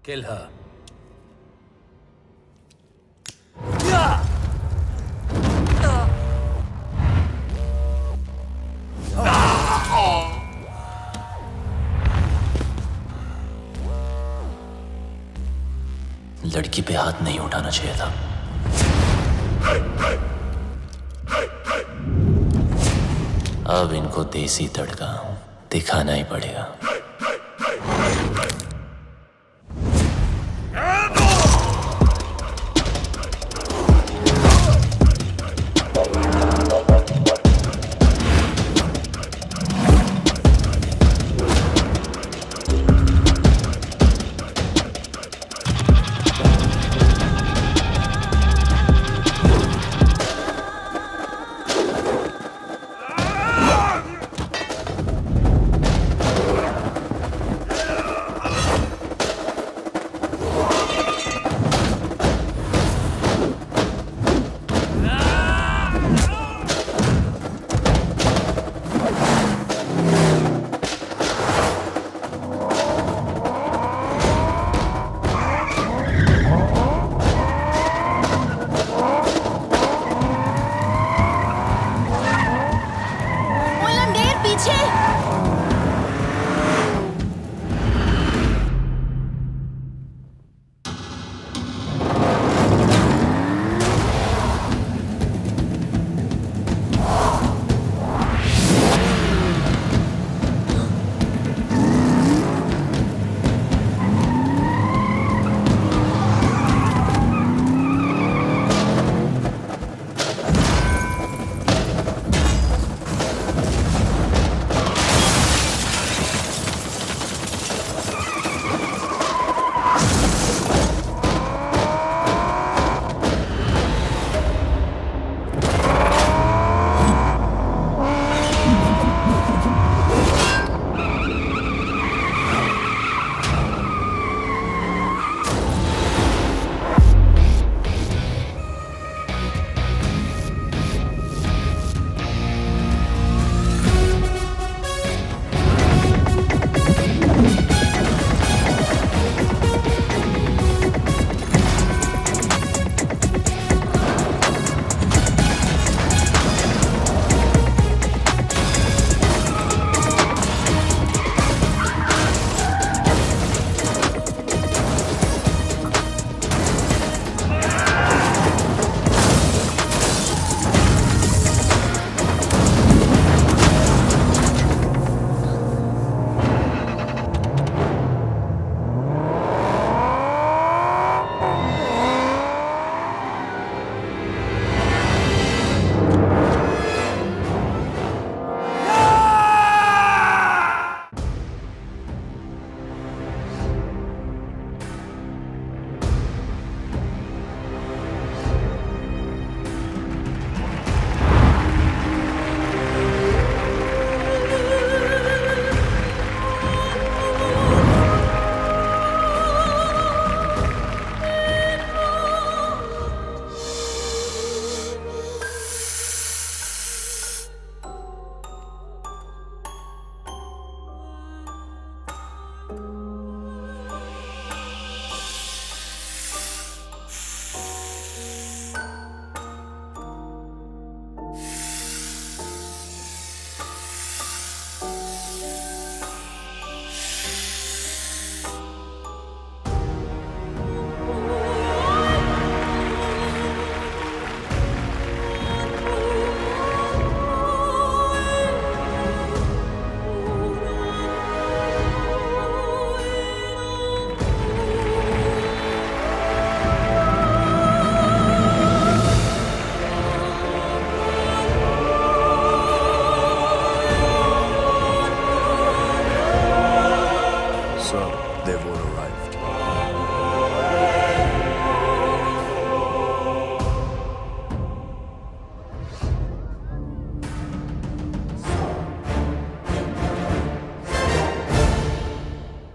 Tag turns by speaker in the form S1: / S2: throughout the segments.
S1: Kill her.
S2: लड़की पे हाथ नहीं उठाना चाहिए था। अब इनको देसी तड़का दिखाना ही पड़ेगा।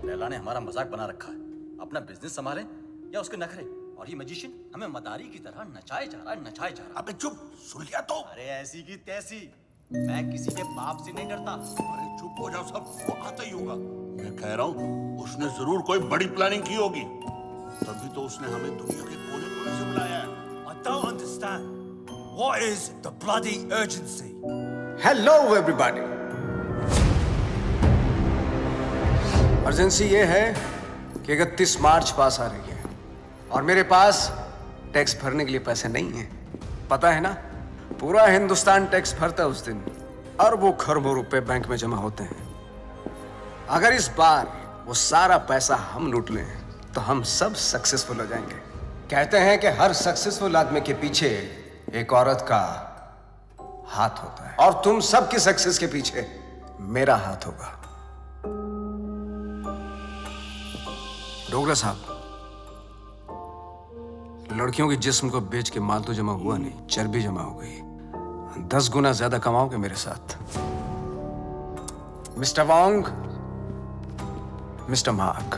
S3: लैला ने हमारा मजाक बना रखा है। अपना बिजनेस संभाले या उसके नखरे। और ये मैजिशियन हमें मदारी की तरह नचाए जा रहा है, नचाए जा रहा है।
S4: अबे चुप, सुन लिया तो।
S3: अरे ऐसी की तैसी, मैं किसी के बाप से नहीं डरता।
S4: अरे चुप हो जाओ सब, वो आता ही होगा। मैं कह रहा हूँ उसने जरूर कोई बड़ी प्लानिंग की होगी।
S1: तभी तो उसने हमें दुनिया के कोने कोने से बुलाया है।
S4: I don't understand. What is the bloody urgency?
S5: Hello everybody. Urgency ये है कि 31 मार्च पास आ रही है और मेरे पास टैक्स भरने के लिए पैसे नहीं हैं। पता है ना, पूरा हिंदुस्तान टैक्स भरता है उस दिन। अरबों खरबों रुपए बैंक में जमा होते हैं। अगर इस बार वो सारा पैसा हम लूट लें तो हम सब सक्सेसफुल हो जाएंगे। कहते हैं कि हर सक्सेसफुल आदमी के पीछे एक औरत का हाथ होता है और तुम सबकी सक्सेस के पीछे मेरा हाथ होगा। डोगरा साहब, लड़कियों के जिस्म को बेच के माल तो जमा हुआ नहीं, चर्बी जमा हो गई। 10 गुना ज्यादा कमाओगे मेरे साथ। Mister Wong, mister mark,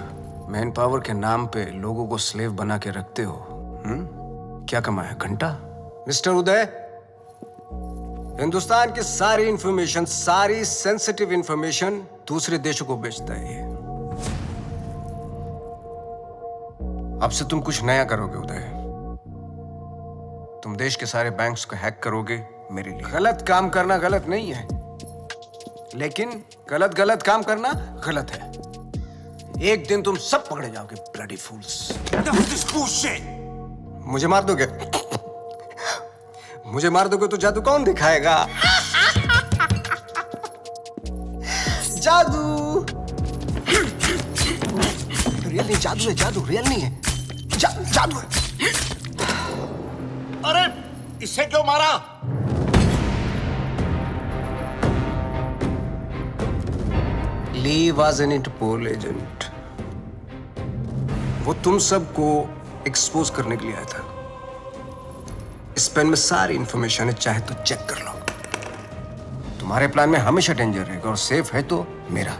S5: man power के नाम पे लोगों को स्लेव बना के रखते हो। क्या कमाया? घंटा। मिस्टर उदय, हिंदुस्तान की सारी इंफॉर्मेशन, सारी सेंसिटिव इंफॉर्मेशन दूसरे देशों को बेचता है ये। अब से तुम कुछ नया करोगे उदय। तुम देश के सारे बैंक्स को हैक करोगे मेरे लिए। गलत काम करना गलत नहीं है, लेकिन गलत काम करना गलत है। एक दिन तुम सब पकड़े जाओगे, ब्लडी फूल्स। मुझे मार दोगे? मुझे मार दोगे तो जादू कौन दिखाएगा? जादू रियल नहीं, जादू है, जादू रियल नहीं है, जादू है।
S1: अरे इसे क्यों मारा?
S5: ली वॉज एन इंटरपोल एजेंट। वो तुम सबको एक्सपोज करने के लिए आया था। इस पेन में सारी इंफॉर्मेशन है, चाहे तो चेक कर लो। तुम्हारे प्लान में हमेशा डेंजर रहेगा और सेफ है तो मेरा।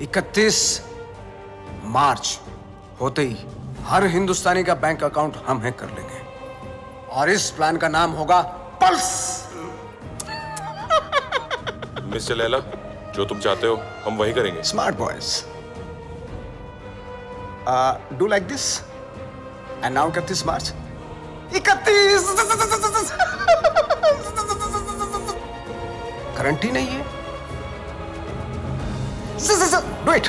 S5: 31 मार्च होते ही हर हिंदुस्तानी का बैंक अकाउंट हम हैक कर लेंगे और इस प्लान का नाम होगा पल्स।
S6: मिस्टर लैला, जो तुम चाहते हो हम वही करेंगे।
S5: Smart boys, do like this and now 31 March. 31 current ही नहीं है। Do it.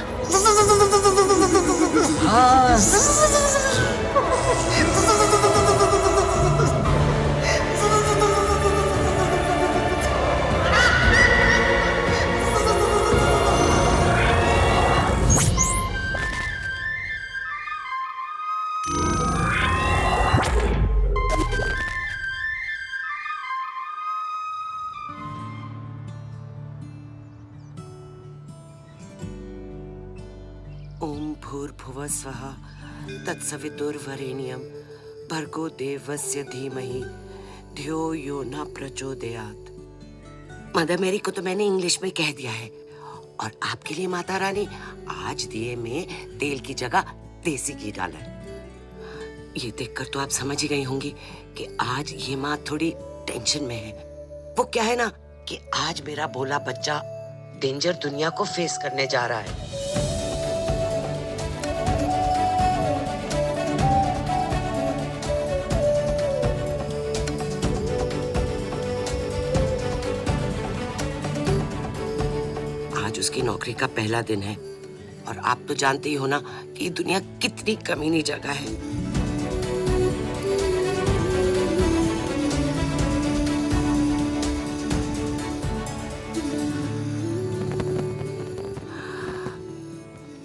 S7: ओम भूर्भुवः स्वः तत्सवितुर्वरेण्यं भर्गो देवस्य धीमहि धियो यो न प्रचोदयात्। मदर मेरी को तो मैंने इंग्लिश में कह दिया है और आपके लिए माता रानी आज दिए में तेल की जगह देसी घी डाला है। ये देखकर तो आप समझ ही गई होंगी कि आज ये माँ थोड़ी टेंशन में है। वो क्या है ना कि आज मेरा बोला बच्चा डेंजर दुनिया को फेस करने जा रहा है। आज उसकी नौकरी का पहला दिन है और आप तो जानते ही हो ना कि दुनिया कितनी कमीनी जगह है।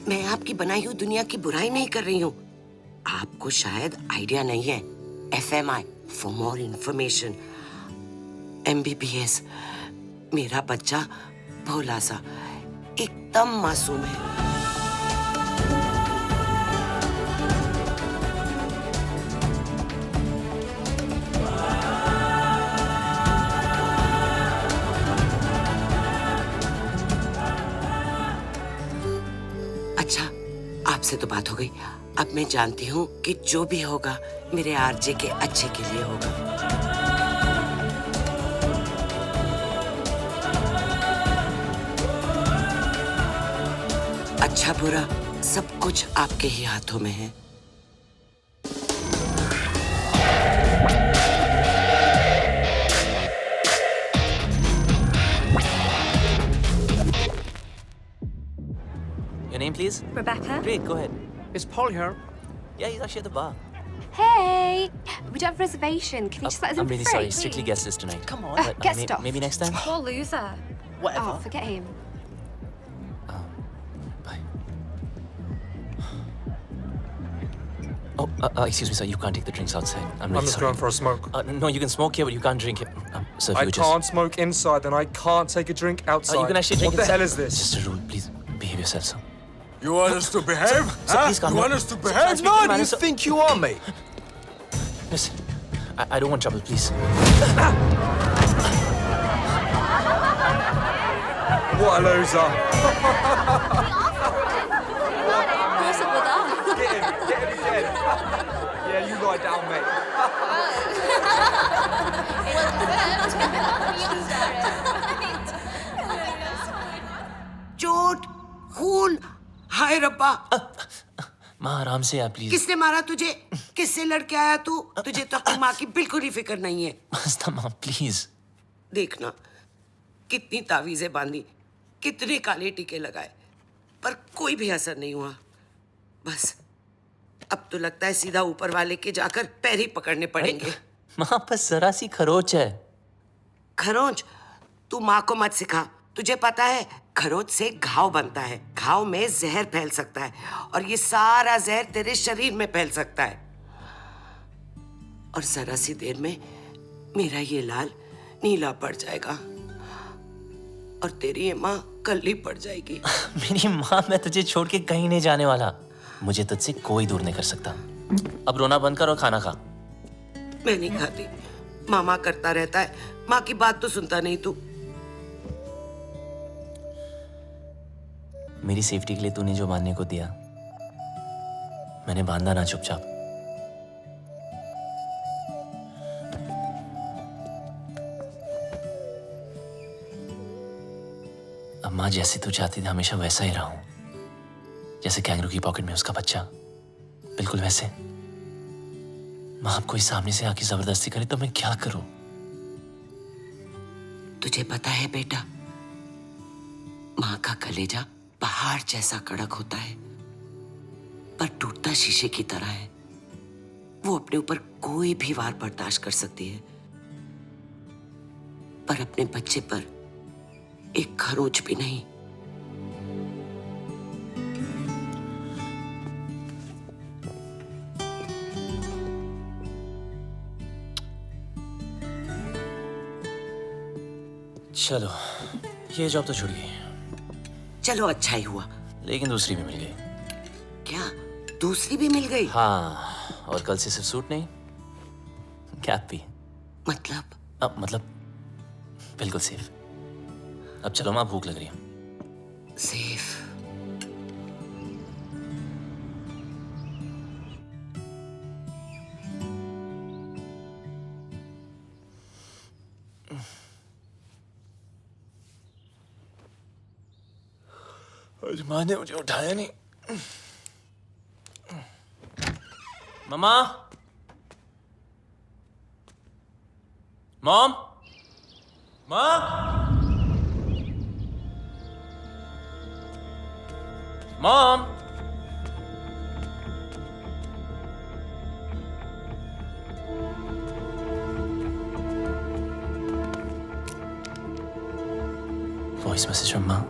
S7: मैं आपकी बनाई हुई दुनिया की बुराई नहीं कर रही हूँ। आपको शायद आइडिया नहीं है। FMI for more information, MBBS। मेरा बच्चा भोला सा एकदम मासूम है। अच्छा, आपसे तो बात हो गई। अब मैं जानती हूँ कि जो भी होगा मेरे आरजे के अच्छे के लिए होगा। अच्छा बुरा सब कुछ आपके ही हाथों में है।
S2: Your name, please?
S8: Rebecca?
S2: Great, go ahead.
S5: Is Paul here?
S2: Yeah, he's actually at the bar.
S8: Hey! We do have a reservation. Can you just let us in
S2: I'm really
S8: for free,
S2: sorry. Strictly
S8: please?
S2: guest list tonight.
S3: Come on.
S2: But,
S8: get stuffed.
S2: maybe next time.
S8: Poor loser.
S3: Whatever.
S8: Oh, forget him.
S2: Bye. Oh, excuse me, sir. You can't take the drinks outside. I'm really
S9: I'm just
S2: sorry.
S9: going for a smoke.
S2: No, you can smoke here, but you can't drink it. Sir, if
S9: I
S2: you would just...
S9: can't smoke inside, then I can't take a drink outside.
S2: You can actually drink
S9: What the
S2: inside.
S9: hell is
S2: It's
S9: this?
S2: just a rule. Please behave yourself, sir.
S4: You want us to behave?
S2: Sir, please calm
S4: You
S2: down.
S4: want us to
S2: Sir,
S4: behave?
S2: I'm speaking to
S4: No,
S2: man,
S4: you
S2: sir.
S4: think you are, mate?
S2: Listen, I don't want trouble, please.
S9: What a loser.
S8: What's up with that?
S9: Get him again. Yeah, you lie down, mate.
S7: चोट, खून, हाय रब्बा।
S2: माँ आराम से आ please.
S7: किसने मारा तुझे? किससे लड़के आया तू? तुझे तो अपनी माँ की बिल्कुल ही फिक्र नहीं है।
S2: मस्ता माँ प्लीज।
S7: देखना, कितनी तावीजें बांधी, कितने काले टीके लगाए, पर कोई भी असर नहीं हुआ। बस अब तो लगता है सीधा ऊपर वाले के जाकर पैर ही पकड़ने पड़ेंगे।
S2: माँ बस जरा सी खरोच है।
S7: खरोंच? तू माँ को मत सिखा। तुझे पता है खरोच से घाव बनता है, घाव में जहर फैल सकता है और ये सारा जहर तेरे शरीर में फैल सकता है और जरा सी देर में मेरा ये लाल नीला पड़ जाएगा और तेरी ये माँ कल्ली पड़ जाएगी।
S2: मेरी माँ, मैं तुझे छोड़ के कहीं नहीं जाने वाला। मुझे तुझसे कोई दूर नहीं कर सकता। अब रोना बंद कर और खाना खा।
S7: मैं नहीं खाती। मामा करता रहता है, माँ की बात तो सुनता नहीं तू।
S2: मेरी सेफ्टी के लिए तूने जो बांधने को दिया, मैंने बांधा ना चुपचाप। अब माँ जैसे तू चाहती थी हमेशा वैसा ही रहा हूं, जैसे कैंगरू की पॉकेट में उसका बच्चा, बिल्कुल वैसे। माँ अब कोई सामने से आके जबरदस्ती करे तो मैं क्या करूं?
S7: तुझे पता है बेटा, माँ का कलेजा पहाड़ जैसा कड़क होता है पर टूटता शीशे की तरह है। वो अपने ऊपर कोई भी वार बर्दाश्त कर सकती है पर अपने बच्चे पर एक खरोच भी नहीं।
S2: चलो, ये जॉब तो छूट गई,
S7: चलो अच्छा ही हुआ।
S2: लेकिन दूसरी भी मिल गई।
S7: क्या दूसरी भी मिल गई?
S2: हाँ, और कल से सिर्फ सूट नहीं, कैप भी।
S7: मतलब?
S2: अब मतलब बिल्कुल सेफ। अब चलो माँ, भूख लग रही है।
S7: सेफ?
S2: आज माँ ने मुझे उठाया नहीं। मम्मा, मॉम, माँ, मॉम। वॉइस मैसेज फ्रॉम माँ।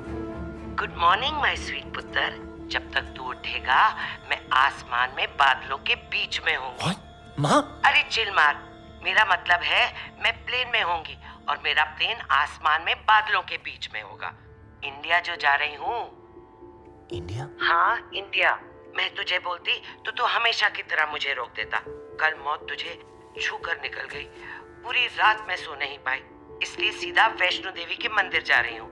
S7: गुड मॉर्निंग माय स्वीट पुत्र। जब तक तू उठेगा मैं आसमान में बादलों के बीच में हूँ।
S2: माँ?
S7: अरे चिल मार, मेरा मतलब है मैं प्लेन में होंगी और मेरा प्लेन आसमान में बादलों के बीच में होगा। इंडिया जो जा रही हूँ।
S2: इंडिया?
S7: हाँ इंडिया। मैं तुझे बोलती तो तू हमेशा की तरह मुझे रोक देता। कल मौत तुझे छू कर निकल गई। पूरी रात मैं सो नहीं पाई, इसलिए सीधा वैष्णो देवी के मंदिर जा रही हूँ।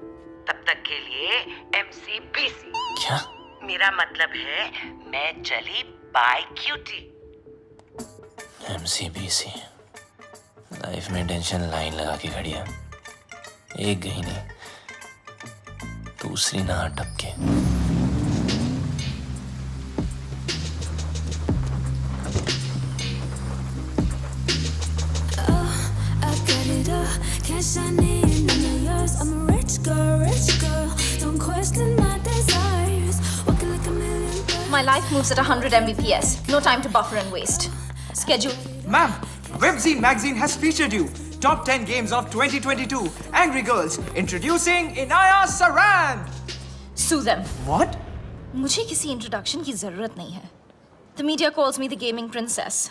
S7: तब तक के लिए MCBC।
S2: क्या?
S7: मेरा मतलब है मैं चली बाय क्यूटी।
S2: MCBC। लाइफ में टेंशन लाइन लगा के खड़ी है। एक गई नहीं, दूसरी ना टपके।
S10: shiny and none of yours. I'm a rich girl. Don't question my desires. Walking like a million birds.
S11: My life moves at 100 Mbps. No time to buffer and waste. Schedule.
S9: Ma'am, Webzine magazine has featured you. Top 10 games of 2022. Angry Girls. Introducing Inaya Saran.
S11: Sue them.
S9: What?
S11: मुझे किसी introduction की जरूरत नहीं है. The media calls me the gaming princess.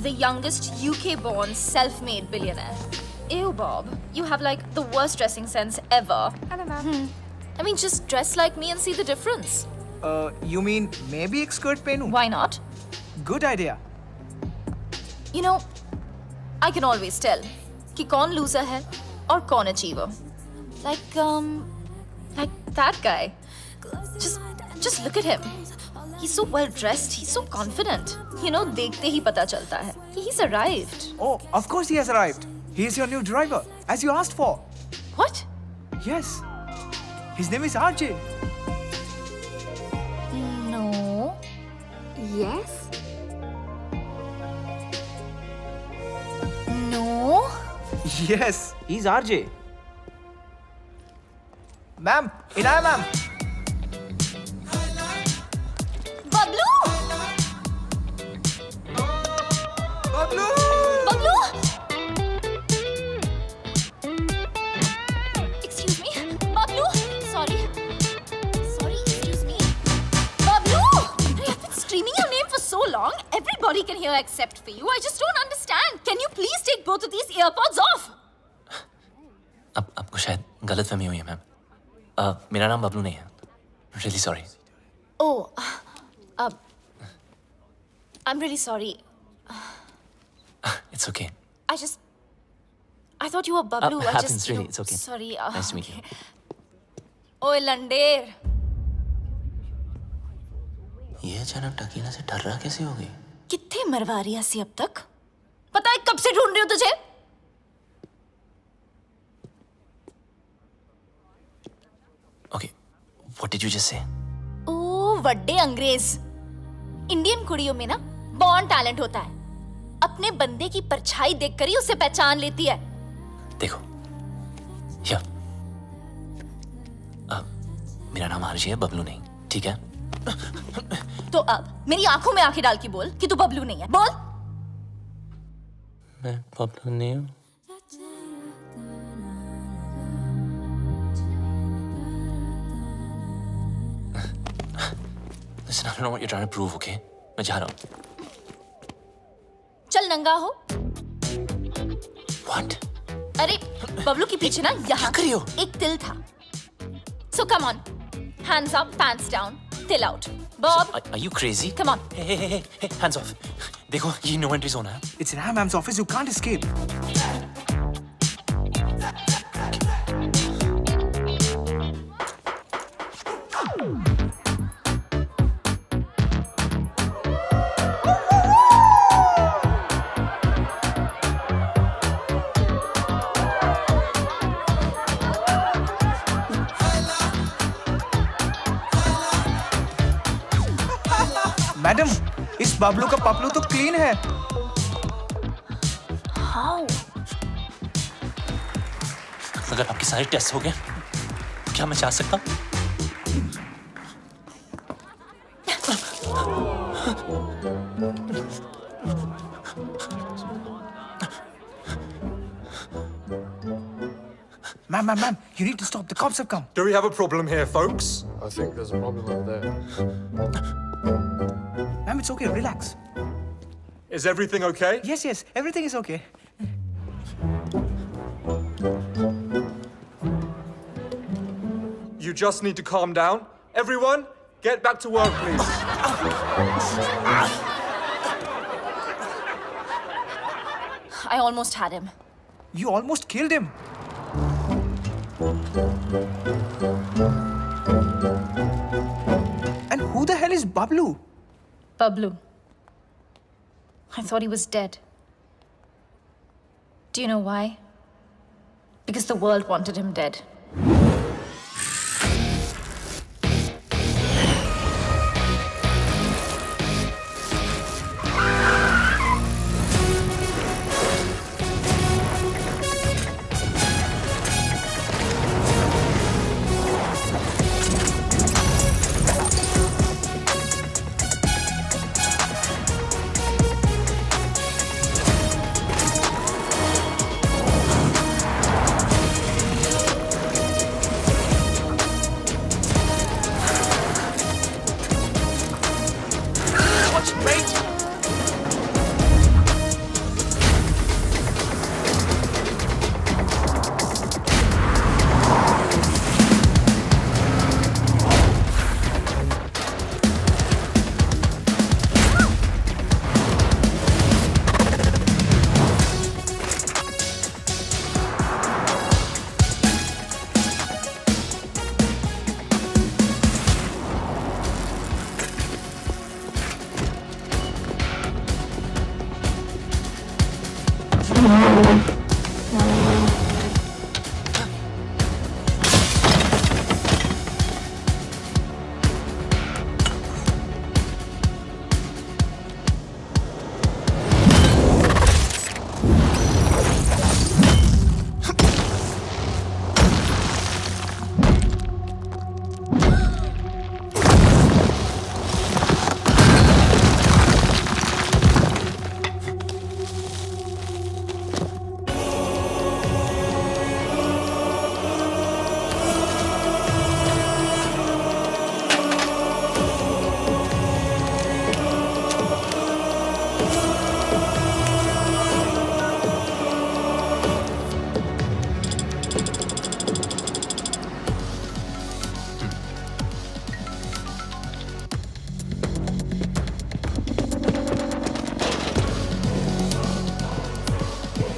S11: The youngest UK-born self-made billionaire. Ew, Bob. You have like the worst dressing sense ever.
S8: Hello, ma'am.
S11: I mean, just dress like me and see the difference.
S9: You mean maybe एक skirt पहनूं?
S11: Why not?
S9: Good idea.
S11: You know, I can always tell कि कौन loser है और कौन achiever. Like that guy. Just look at him. He's so well dressed. He's so confident. You know, देखते ही पता चलता है कि he's arrived.
S9: Oh, of course he has arrived. He is your new driver, as you asked for.
S11: What?
S9: Yes. His name is RJ.
S11: No.
S8: Yes?
S11: No.
S9: Yes, he's RJ. Ma'am, Inaya ma'am.
S11: Bablu!
S9: Bablu!
S11: Bablu! Excuse me. Bablu! Sorry, excuse me. Bablu! I've been screaming your name for so long. Everybody can hear except for you. I just don't understand. Can you please take both of these earpods off?
S2: अब आपको शायद गलतफहमी हुई है ma'am. मेरा नाम बबलू नहीं है. Really sorry.
S11: Oh, I'm really sorry.
S2: It's okay.
S11: I thought you were Bablu.
S2: Happens really. It's okay.
S11: Sorry.
S2: Nice to meet you.
S11: ओए लंडेर.
S2: ये अचानक टकीला से डर रहा कैसे हो गई?
S11: कितने मरवा रही है अब तक? पता है कब से ढूंढ रही हूँ तुझे?
S2: Okay. What did you just say?
S11: ओ वड्डे अंग्रेज. इंडियन कुड़ियों में ना बॉर्न टैलेंट होता है. अपने बंदे की परछाई देखकर ही उसे पहचान लेती है.
S2: देखो. या. मेरा नाम आरजी है, बबलू नहीं. ठीक है?
S11: तो अब मेरी आंखों में आंखें डाल के बोल कि तू बबलू नहीं है. बोल.
S2: मैं बबलू नहीं हूँ. Listen, I don't know what you're trying to prove, okay? मैं जा रहा हूँ.
S11: चल नंगा हो.
S2: What?
S11: अरे बबलू के पीछे ना यहाँ
S2: कर रही हो?
S11: एक तिल था. So come on, hands up, pants down, till out. Bob,
S2: Are you crazy?
S11: come on.
S2: Hey, hands off. देखो, ये no entry zone है.
S9: It's Inaya ma'am's office. You can't escape. Madam, इस बबलू का पपलू तो क्लीन है.
S11: How?
S2: अगर आपके सारे टेस्ट हो गए, क्या मैं जा सकता हूँ?
S9: Ma'am, you need to stop. The cops have come.
S12: Do we have a problem here, folks?
S13: I think there's a problem over there.
S9: Ma'am, it's okay. Relax.
S12: Is everything okay?
S9: Yes. Everything is okay.
S12: You just need to calm down. Everyone, get back to work, please.
S11: I almost had him.
S9: You almost killed him. And who the hell is Bablu?
S11: Bablu. I thought he was dead. Do you know why? Because the world wanted him dead.
S1: March, mate!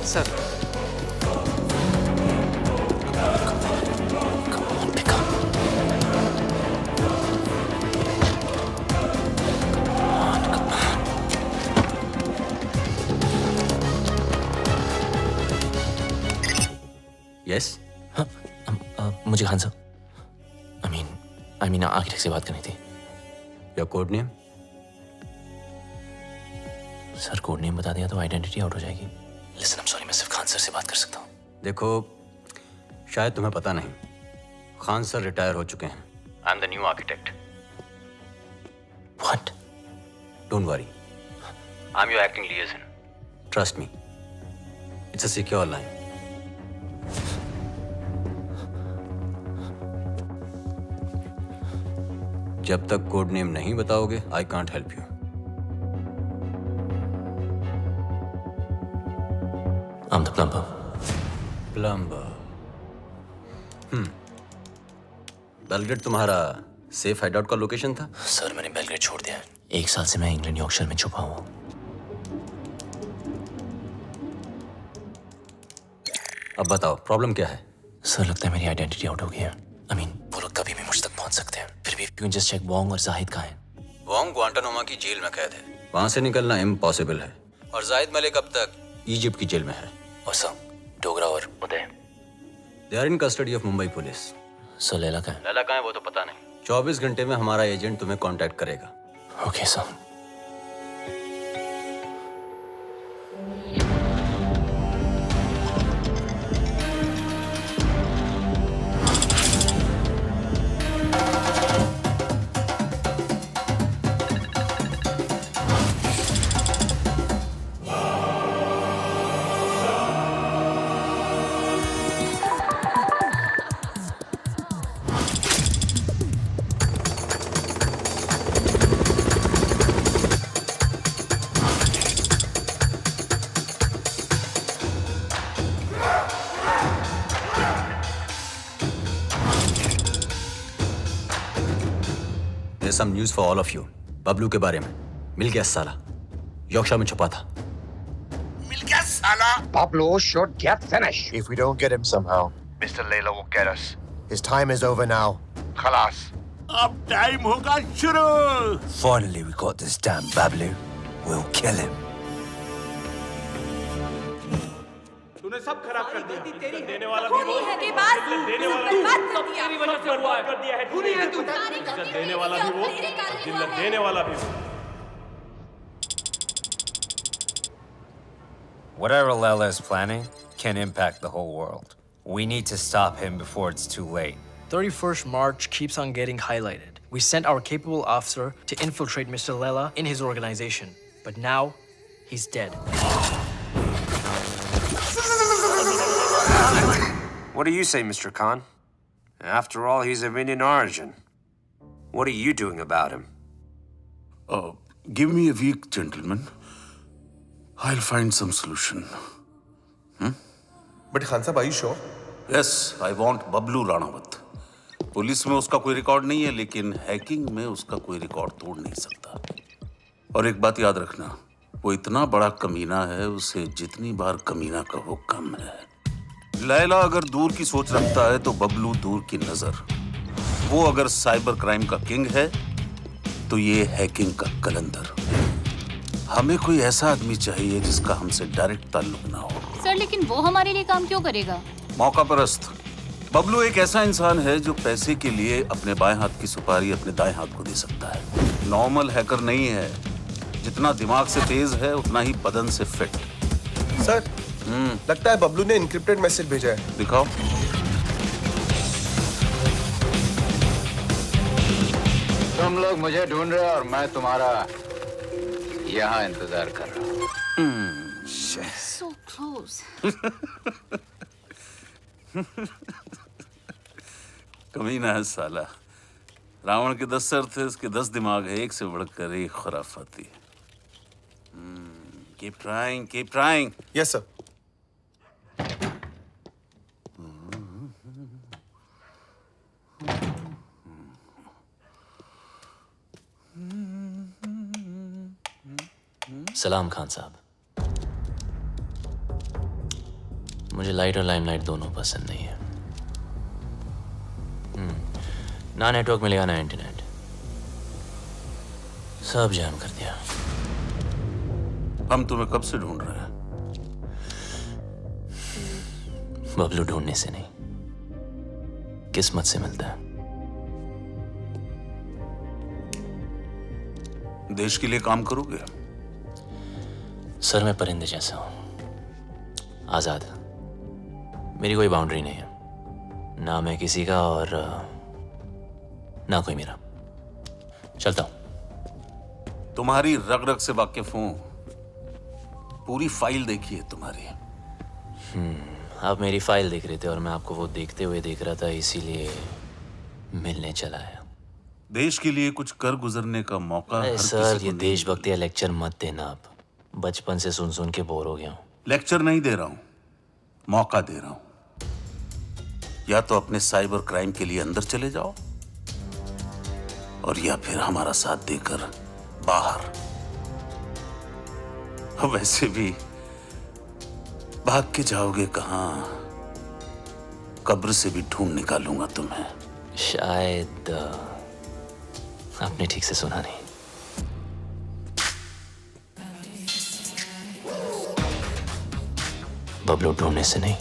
S5: Sir
S3: yes
S2: मुझे खान साहब I mean architect से बात करनी थी।
S3: Your code name?
S2: Sir code name बता दिया तो identity out हो जाएगी। लिसन, आई एम सॉरी, मैं सिर्फ खान सर से बात कर सकता हूँ।
S3: देखो, शायद तुम्हें पता नहीं, खान सर रिटायर हो चुके हैं। I am the new architect.
S2: What?
S3: Don't worry, I am your acting लिएजन। Trust me, it's a secure line. जब तक कोड नेम नहीं बताओगे, I can't help you.
S2: I'm the plumber.
S3: Plumber. Belgrade तुम्हारा safe hideout का location था?
S2: Sir मैंने Belgrade छोड़ दिया है। 1 साल से मैं इंग्लैंड यॉर्कशायर में छुपा हुआ हूँ।
S3: अब बताओ, प्रॉब्लम क्या है?
S2: सर लगता है मेरी आइडेंटिटी आउट हो गई है। आई मीन वो लोग कभी भी मुझ तक पहुंच सकते हैं। फिर भी you can just check Wong और जाहिद कहाँ हैं।
S3: वोंग ग्वांटानामो की जेल में कैद है, वहां से निकलना इम्पॉसिबल है। और जाहिद मलिक अब तक इजिप्ट की जेल में है।
S2: और सर डोगरा और Uday,
S3: they are in custody of Mumbai police.
S2: Sir Laila कहाँ है?
S3: लैला कहाँ है वो तो पता नहीं। 24 घंटे में हमारा एजेंट तुम्हें कांटेक्ट करेगा।
S2: Okay sir.
S3: There's some news for all of you. Bablu के बारे में। मिल गया साला, यॉर्कशायर में छुपा था।
S1: मिल गया साला।
S13: Pablo should get finished.
S14: If we don't get him somehow, Mr. Layla will get us. His time is over now. Khalas.
S1: अब टाइम होगा शुरू।
S4: Finally, we got this damn Bablu. We'll kill him.
S12: तूने सब खराब कर दिया। देने वाला भी वो, देने वाला तेरी वजह से बर्बाद कर दिया है। देने वाला भी वो, जिल्लत देने वाला भी वो।
S15: Whatever Layla is planning can impact the whole world. We need to stop him before it's too late.
S16: 31st March keeps on getting highlighted. We sent our capable officer to infiltrate Mr. Layla in his organization, but now he's dead.
S5: What do you say, Mr. Khan? After all, he's of Indian origin. What are you doing about him?
S1: Give me a week, gentlemen. I'll find some solution.
S17: But Khan Sahib, are you sure?
S1: Yes, I want Bablu Ranawat. Police में उसका कोई record नहीं है, लेकिन hacking में उसका कोई record तोड़ नहीं सकता। और एक बात याद रखना, वो इतना बड़ा कमीना है, उसे जितनी बार कमीना कहो कम है। लैला अगर दूर की सोच रखता है तो बबलू दूर की नजर। वो अगर साइबर क्राइम का किंग है तो ये हैकिंग का कलंदर। हमें कोई ऐसा आदमी चाहिए जिसका हमसे डायरेक्ट ताल्लुक ना हो।
S18: सर लेकिन वो हमारे लिए काम क्यों करेगा?
S1: मौका परस्त। बबलू एक ऐसा इंसान है जो पैसे के लिए अपने बाएं हाथ की सुपारी अपने दाएं हाथ को दे सकता है। नॉर्मल हैकर नहीं है, जितना दिमाग से तेज है उतना ही बदन से फिट।
S17: सर, लगता है बबलू ने इनक्रिप्टेड मैसेज भेजा है।
S1: दिखाओ।
S13: तुम लोग मुझे ढूंढ रहे हो और मैं तुम्हारा यहाँ इंतजार कर रहा हूँ।
S18: So close.
S1: कमीना है साला। रावण के 10 सर थे, उसके 10 दिमाग है, एक से बढ़कर एक खुराफाती। Keep trying, keep trying.
S17: Yes, sir.
S2: सलाम खान साहब। मुझे लाइट और लाइमलाइट दोनों पसंद नहीं है। ना नेटवर्क मिलेगा ना इंटरनेट, सब जाम कर दिया।
S1: हम तुम्हें कब से ढूंढ रहे हैं?
S2: बबलू ढूंढने से नहीं, किस्मत से मिलता है।
S1: देश के लिए काम करोगे?
S2: सर मैं परिंदे जैसा हूं, आजाद। मेरी कोई बाउंड्री नहीं है, ना मैं किसी का और ना कोई मेरा। चलता हूं।
S1: तुम्हारी रग रग से वाकिफ हूं, पूरी फाइल देखी है तुम्हारी।
S2: आप मेरी फाइल देख रहे थे और मैं आपको वो देखते हुए देख रहा था, इसीलिए मिलने चला आया।
S1: देश के लिए कुछ कर गुजरने का मौका हर
S2: सर
S1: किसी
S2: ये
S1: को
S2: देशभक्ति या लेक्चर मत देना। आप बचपन से सुन सुन के बोर हो गया हूं।
S1: लेक्चर नहीं दे रहा हूं, मौका दे रहा हूं। या तो अपने साइबर क्राइम के लिए अंदर चले जाओ, और या फिर हमारा साथ देकर बाहर। वैसे भी भाग के जाओगे कहां? कब्र से भी ढूंढ निकालूंगा तुम्हें।
S2: शायद आपने ठीक से सुना नहीं। बबलू ढूंढने से नहीं,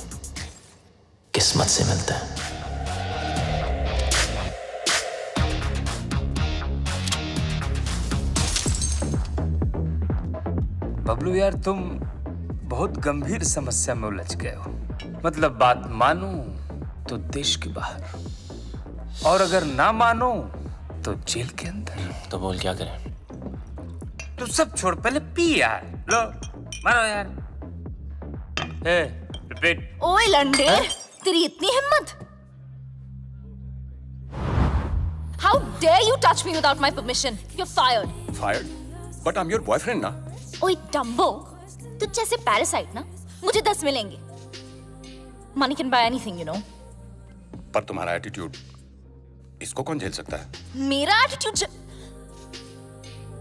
S2: किस्मत से मिलता है।
S15: बबलू यार, तुम बहुत गंभीर समस्या में उलझ गए हो। मतलब बात मानो तो देश के बाहर, और अगर ना मानो तो जेल के अंदर।
S2: तो बोल क्या करें?
S15: तू सब छोड़, पहले पी यार। लो मारो यार। रिपीट।
S11: ओए लंडे, तेरी इतनी हिम्मत? How dare you touch me without my permission? You're fired.
S17: Fired? But I'm your boyfriend ना।
S11: ओए डम्बो, तुझ जैसे पैरासाइट ना मुझे 10 मिलेंगे। Money can buy anything, you know.
S17: पर तुम्हारा एटीट्यूड, इसको कौन झेल सकता है?
S11: मेरा एटीट्यूड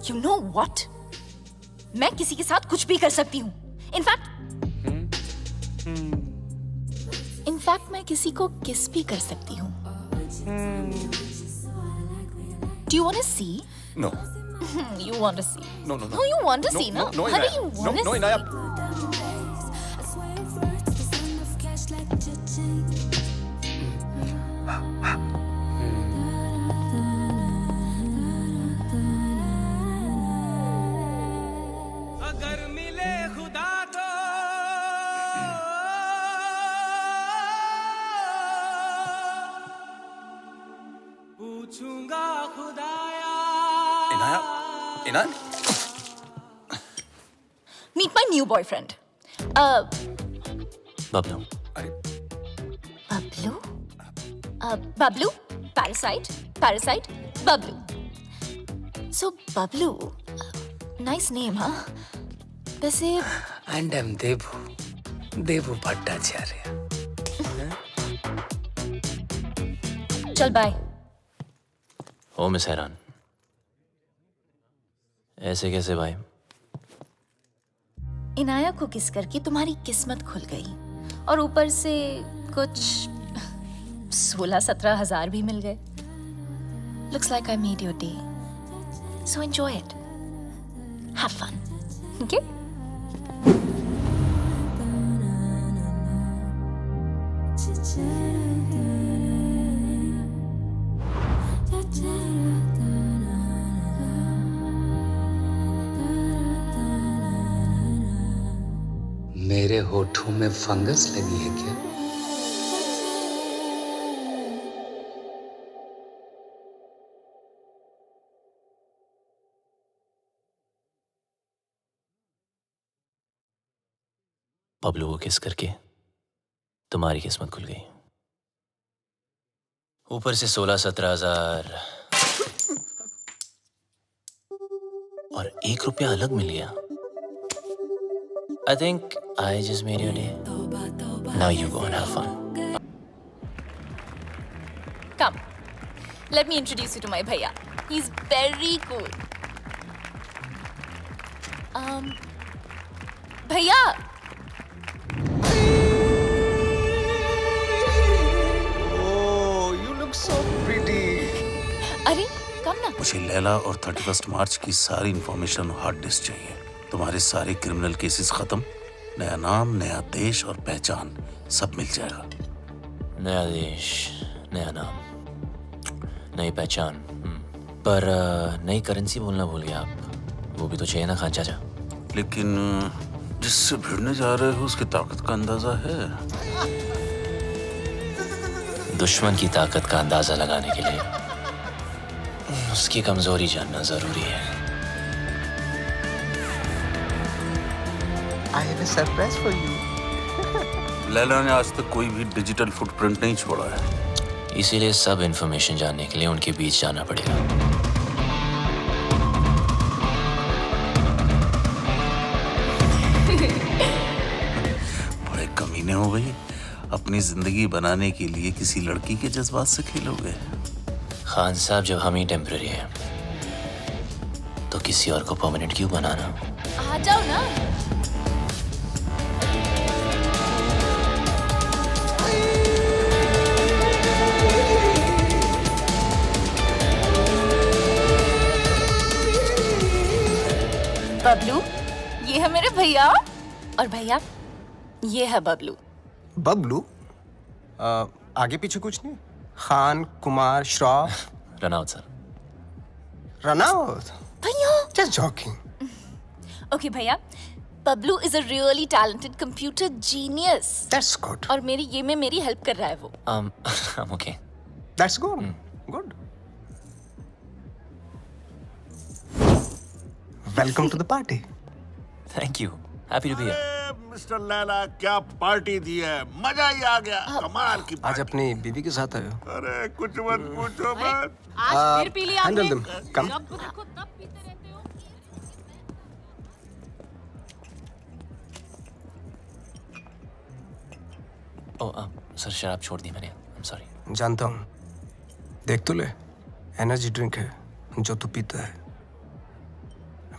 S11: You know what? मैं किसी के साथ कुछ भी कर सकती हूँ। इनफैक्ट मैं किसी को किस भी कर सकती हूँ। Do you want to see?
S17: No.
S11: You want to see?
S17: No, no, no.
S11: No, you want to see, no?
S17: No,
S11: How do you want to see?
S17: Inaya.
S12: अगर मिले खुदा तो पूछूंगा खुदाया।
S17: Inaya?
S11: Meet my new boyfriend.
S2: Bablu.
S11: Bablu? Bablu? Parasite? Parasite? Bablu. So, Bablu, nice name, हाँ? वैसे
S15: and M देवू भट्टाचार्य।
S11: चल bye.
S2: ओ miss हैरान, ऐसे कैसे भाई?
S11: इनाया को किस करके तुम्हारी किस्मत खुल गई और ऊपर से कुछ 16-17 हजार भी मिल गए। Looks like I made your day. So enjoy it. Have fun. Okay?
S15: मेरे होठों में फंगस लगी है क्या?
S2: बबलू को किस करके तुम्हारी किस्मत खुल गई, ऊपर से 16-17 हजार और 1 रुपया अलग मिल गया। I think I just made your day. Now you go and have fun.
S11: Come. Let me introduce you to my bhaiya. He's very cool. Bhaiya.
S5: Oh, you look so pretty.
S11: अरे, कम ना।
S1: मुझे लैला और 31 मार्च की सारी इंफॉर्मेशन हार्ड डिस्क चाहिए। तुम्हारे सारे criminal cases खत्म, नया नाम, नया देश और पहचान सब मिल जाएगा।
S2: नया देश, नया नाम, नई पहचान, पर नई करेंसी बोलना भूल गया आप। वो भी तो चाहिए ना खान चाचा।
S1: लेकिन जिससे भिड़ने जा रहे हो उसकी ताकत का अंदाजा है?
S2: दुश्मन की ताकत का अंदाजा लगाने के लिए उसकी कमजोरी जानना जरूरी है।
S5: I have a surprise for you.
S1: Laila ने आज तक कोई भी डिजिटल फुटप्रिंट नहीं छोड़ा है,
S2: इसीलिए सब इंफॉर्मेशन जानने के लिए उनके बीच जाना पड़ेगा।
S1: बड़े कमीने हो गई, अपनी जिंदगी बनाने के लिए किसी लड़की के जज्बात से खेलोगे।
S2: खान साहब, जब हम ही टेम्पररी हैं तो किसी और को परमानेंट क्यों बनाना?
S11: आ जाओ ना। बबलू, ये है मेरे भैया, और भैया ये है बबलू।
S5: बबलू? आगे पीछे कुछ नहीं? Khan, Kumar, Shroff?
S2: Run out sir.
S5: Run out?
S11: भैया
S5: Just joking.
S11: ओके भैया, Bablu is a really talented computer genius.
S5: That's good.
S11: और मेरी हेल्प कर रहा है वो।
S2: I'm okay.
S5: That's good. Good. Welcome to the party.
S2: Thank you. Happy to be here.
S19: Mister Laila, क्या party दी है, मजा ही आ गया। कमाल की
S5: आज अपनी बीवी के साथ आए हो?
S19: अरे कुछ मत पूछो मत।
S5: आज फिर पी लिया आपने? Handle them. Come.
S18: जब देखो तब पीते रहते हो।
S2: सर शराब छोड़ दी मैंने। I'm sorry.
S5: जानता हूँ। देख तो ले, एनर्जी ड्रिंक है जो तू पीता है।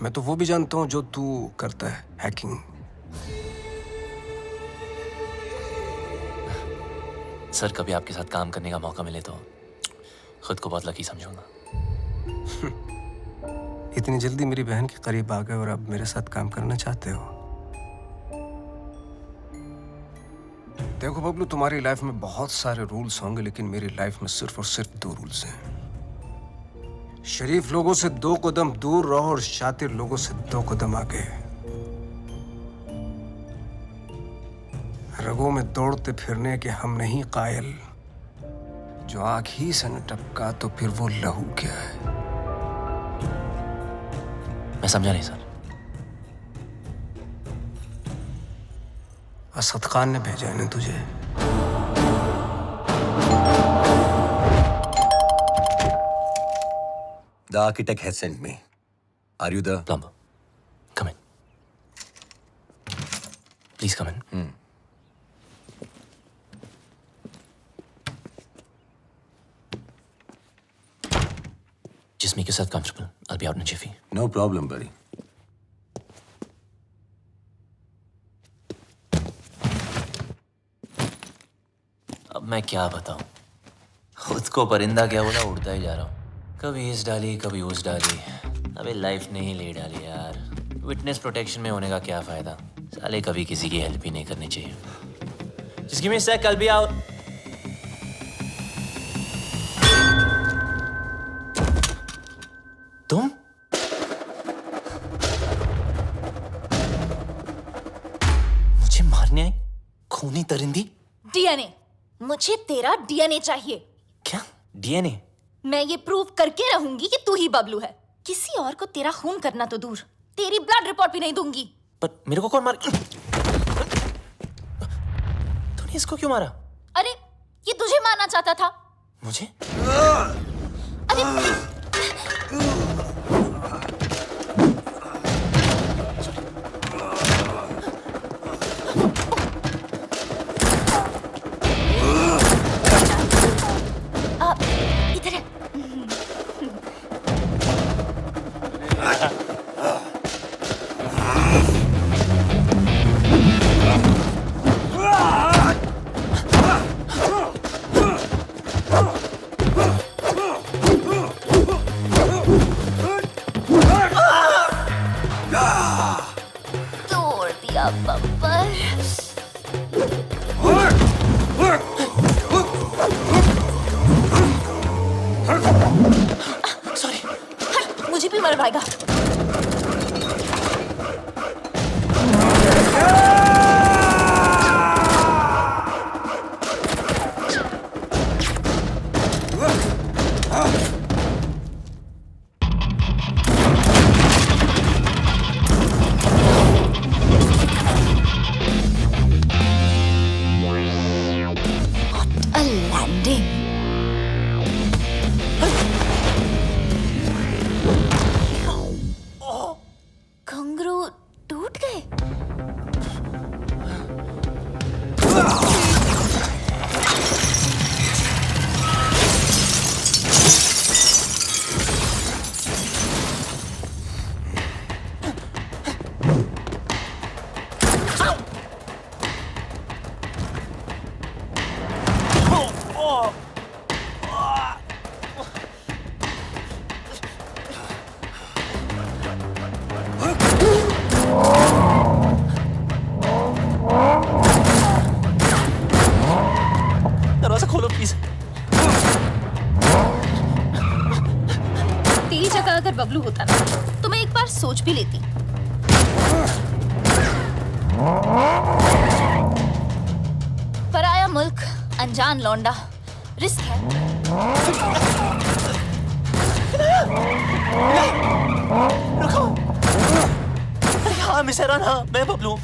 S5: मैं तो वो भी जानता हूँ जो तू करता है, हैकिंग।
S2: सर, कभी आपके साथ काम करने का मौका मिले तो खुद को बहुत लकी समझूंगा।
S5: इतनी जल्दी मेरी बहन के करीब आ गए और अब मेरे साथ काम करना चाहते हो? देखो बबलू, तुम्हारी लाइफ में बहुत सारे रूल्स होंगे, लेकिन मेरी लाइफ में सिर्फ और सिर्फ 2 रूल्स हैं। शरीफ लोगों से 2 कदम दूर रहो और शातिर लोगों से 2 कदम आगे। रगों में दौड़ते फिरने के हम नहीं कायल, जो आंख ही से न टपका तो फिर वो लहू क्या है?
S2: मैं समझा नहीं सर।
S5: असद खान ने भेजा है ना तुझे?
S3: The architect has sent me. Are you the
S2: plumber? Please come in. Just make yourself comfortable. I'll be out in a jiffy.
S20: No problem, buddy.
S2: अब मैं क्या बताऊं? खुद को परिंदा क्या बोला, उड़ता ही जा रहा हूं। कभी इस डाली कभी उस डाली। अबे लाइफ ने ही ले डाली यार। विटनेस प्रोटेक्शन में होने का क्या फायदा? साले कभी किसी की हेल्प ही नहीं करनी चाहिए। Just give me a sec, I'll be out. तुम? मुझे मारने आई? खूनी परिंदी?
S11: डीएनए। मुझे तेरा डीएनए चाहिए।
S2: क्या? डीएनए?
S11: मैं ये प्रूव करके रहूंगी कि तू ही बबलू है। किसी और को तेरा खून करना तो दूर, तेरी ब्लड रिपोर्ट भी नहीं दूंगी।
S2: पर मेरे को कौन मार? तूने इसको क्यों मारा?
S11: अरे ये तुझे मारना चाहता था।
S2: मुझे?
S11: अरे इधर है। तोड़ दिया बम्पर।
S2: सॉरी।
S11: मुझे भी मर पाएगा। What a landing. घुंघरू टूट गए।
S2: दरवाजा खोलो प्लीज।
S11: तेरी जगह अगर बबलू होता ना तो मैं एक बार सोच भी लेती। पराया मुल्क, अनजान लौंडा, रिस्क है।
S2: रुको। हाँ मिस हैरान, हाँ मैं बबलू।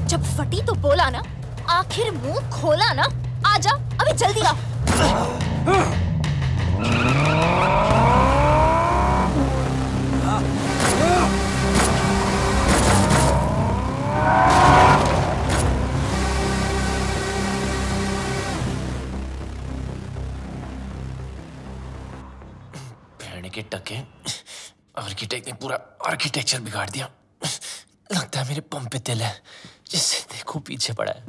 S11: जब फटी तो बोला ना, आखिर मुंह खोला ना। आजा अभी जल्दी आ।
S2: भेड़ने के टके, आर्किटेक्ट ने पूरा आर्किटेक्चर बिगाड़ दिया। लगता है मेरे पंप पे तिल है, जिससे देखो पीछे पड़ा है।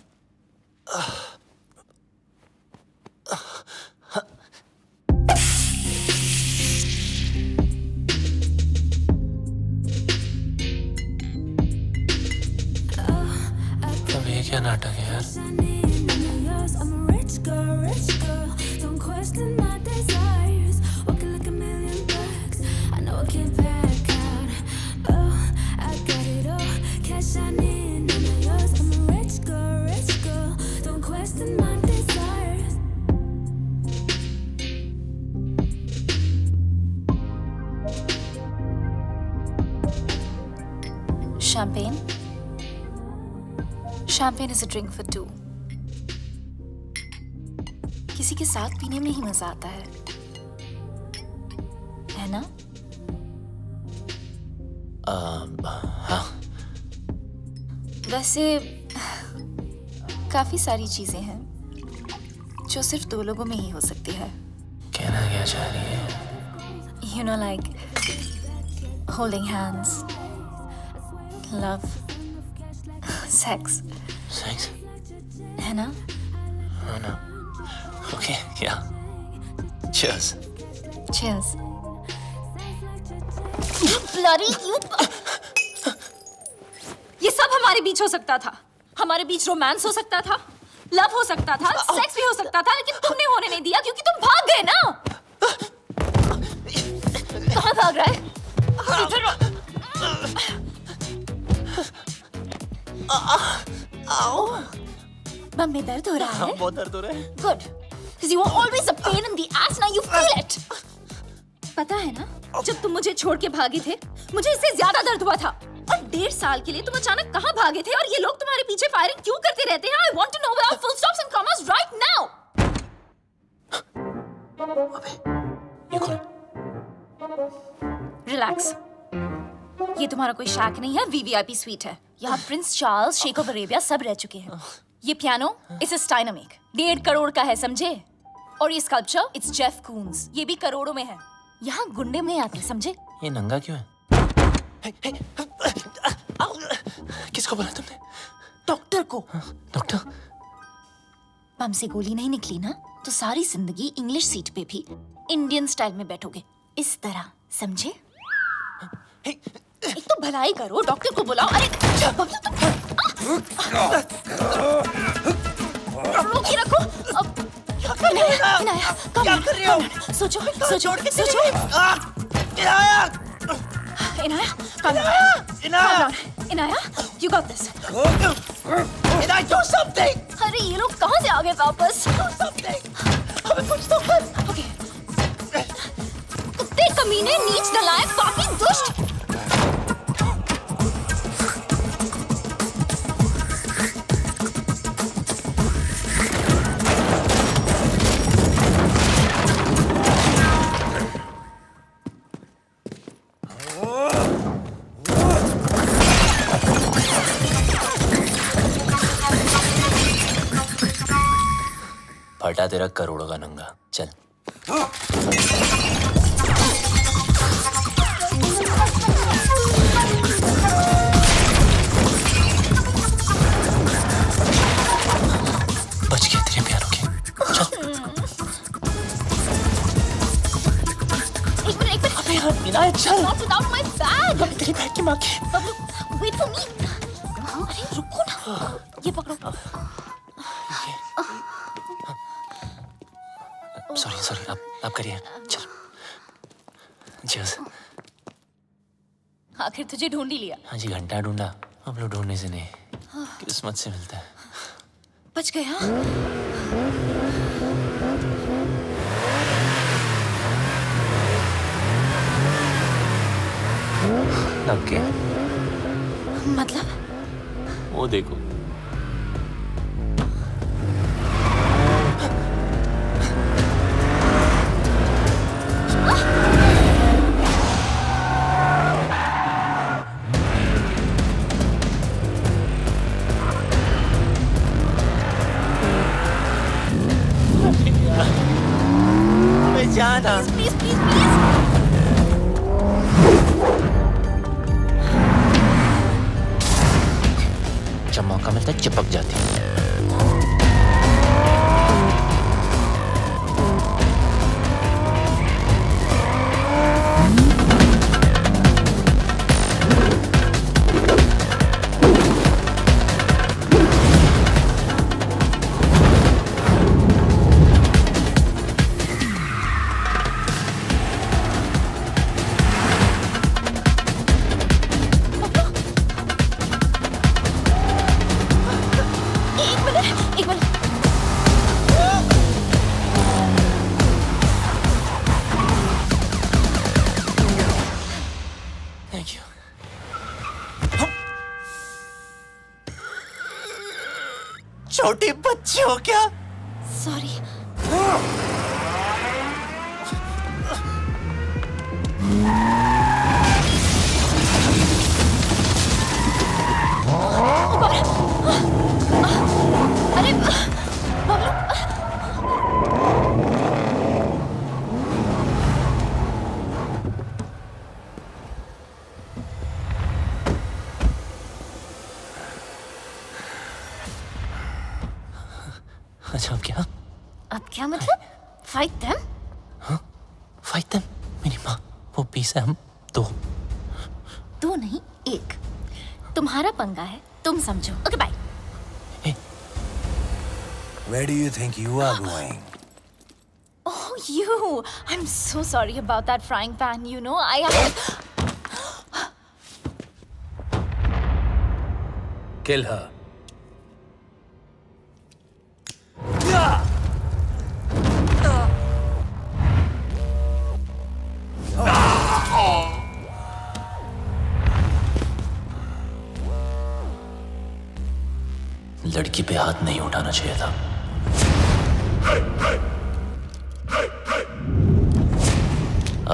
S2: अब ये क्या नाटक है यार?
S11: Champagne? Champagne is a drink for two. किसी के साथ पीने में ही मजा आता है ना?
S2: हाँ।
S11: वैसे काफी सारी चीजें हैं जो सिर्फ दो लोगों में ही हो सकती है।
S2: कहना क्या चाह रही है?
S11: You know, like holding hands, love, sex.
S2: Sex?
S11: है ना?
S2: हाँ ना। Okay, yeah. Cheers.
S11: Cheers. Bloody you! ये सब हमारे बीच हो सकता था। हमारे बीच रोमांस हो सकता था, लव हो सकता था, सेक्स भी हो सकता था, लेकिन तुमने होने नहीं दिया क्योंकि तुम भाग गए ना। कहाँ भाग रहा है? इधर आओ। बम में दर्द हो रहा है?
S12: बहुत दर्द हो रहा है।
S11: Good, because you are always a pain in the ass. Now you feel it. पता है ना, जब तुम मुझे छोड़ के भागे थे, मुझे इससे ज्यादा दर्द हुआ था। और 1.5 साल के लिए तुम अचानक कहाँ भागे थे और ये लोग तुम्हारे पीछे फायरिंग क्यों करते रहते हैं? I want to know without full stops and commas right now.
S2: ये कौन है?
S11: Relax. ये तुम्हारा कोई शैक नहीं है, VVIP स्वीट है। यहाँ Prince Charles, sheikh of Arabia सब रह चुके हैं। ये पियानो इट्स स्टाइनामेक, 1.5 करोड़ का है, समझे? और ये स्कल्पचर इट्स जेफ कून्स, ये भी करोड़ों में है। यहाँ गुंडे में आते, समझे?
S2: ये नंगा क्यों है? किसको बोला तुमने?
S11: डॉक्टर को।
S2: डॉक्टर?
S11: बम से गोली नहीं निकली ना, तो सारी जिंदगी इंग्लिश सीट पे भी इंडियन स्टाइल में बैठोगे, इस तरह, समझे? एक तो भलाई करो, डॉक्टर को बुलाओ। अरे रोक के रखो। इनाया, क्या कर रही हो? सोचो, सोचो, सोचो। Inaya, Inaya, you got this.
S12: Inaya, do something.
S11: अरे ये लोग कहाँ से आ गए वापस?
S12: Do something. हमें कुछ तो कर।
S11: Okay. कुत्ते कमीने, नीच नालायक, पापी, दुष्ट।
S2: फटा तेरा करोड़ों का नंगा, चल। बच गया तेरे प्यारों के, चल।
S11: एक मिनट।
S2: अबे यार इनाया, चल।
S11: Not without my bag.
S2: तेरी बैग की माँ की।
S11: Bablu, wait for me. अरे रुको ना, ये पकड़ो।
S2: सॉरी, आप करिए, चल। Cheers.
S11: आखिर तुझे ढूंढ ही लिया।
S2: हाँ जी, घंटा ढूंढा, अब लोग ढूंढने से नहीं, किस्मत से मिलता है।
S11: बच गया।
S2: लग गया।
S11: मतलब?
S2: वो देखो।
S12: जाना।
S11: Please.
S2: जब मौका मिलता है चिपक जाती है।
S11: एक मिनट।
S2: Thank you.
S12: छोटी बच्ची हो क्या?
S11: सॉरी।
S2: अच्छा अब क्या?
S11: अब क्या मतलब? Fight them?
S2: हाँ? Fight them? मेरी माँ, वो 20 है, हम 2।
S11: 2 नहीं, 1। तुम्हारा पंगा है, तुम समझो। Okay bye.
S4: Where do you think you are going?
S11: Oh, you! I'm so sorry about that frying pan. You know,
S15: Kill her.
S2: लड़की पे हाथ नहीं उठाना चाहिए था।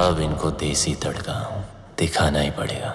S2: अब इनको देसी तड़का दिखाना ही पड़ेगा।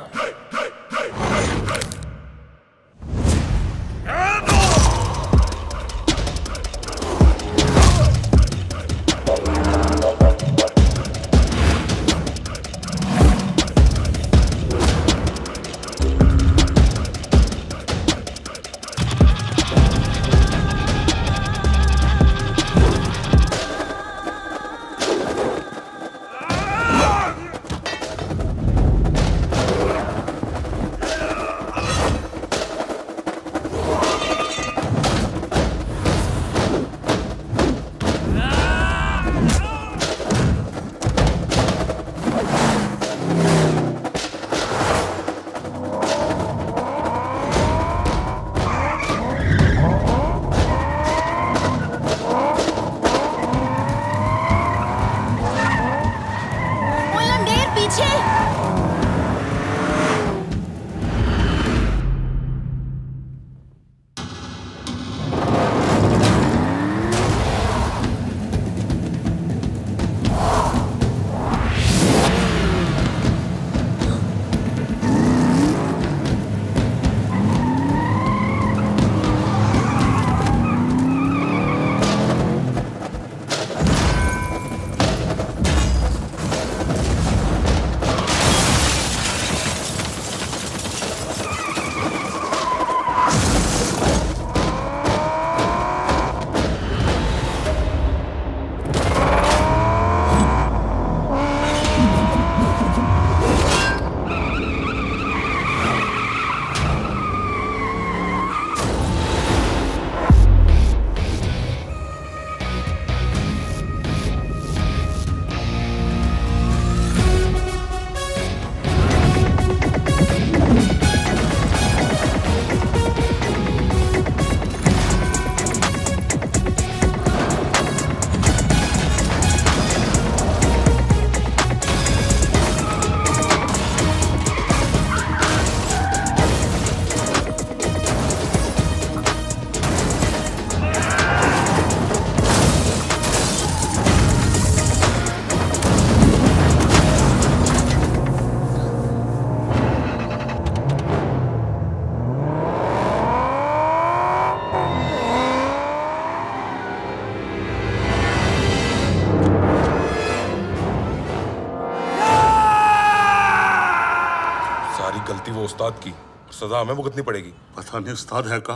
S6: गलती वो उस्ताद की, सजा हमें भुगतनी पड़ेगी।
S19: पता नहीं उस्ताद है का,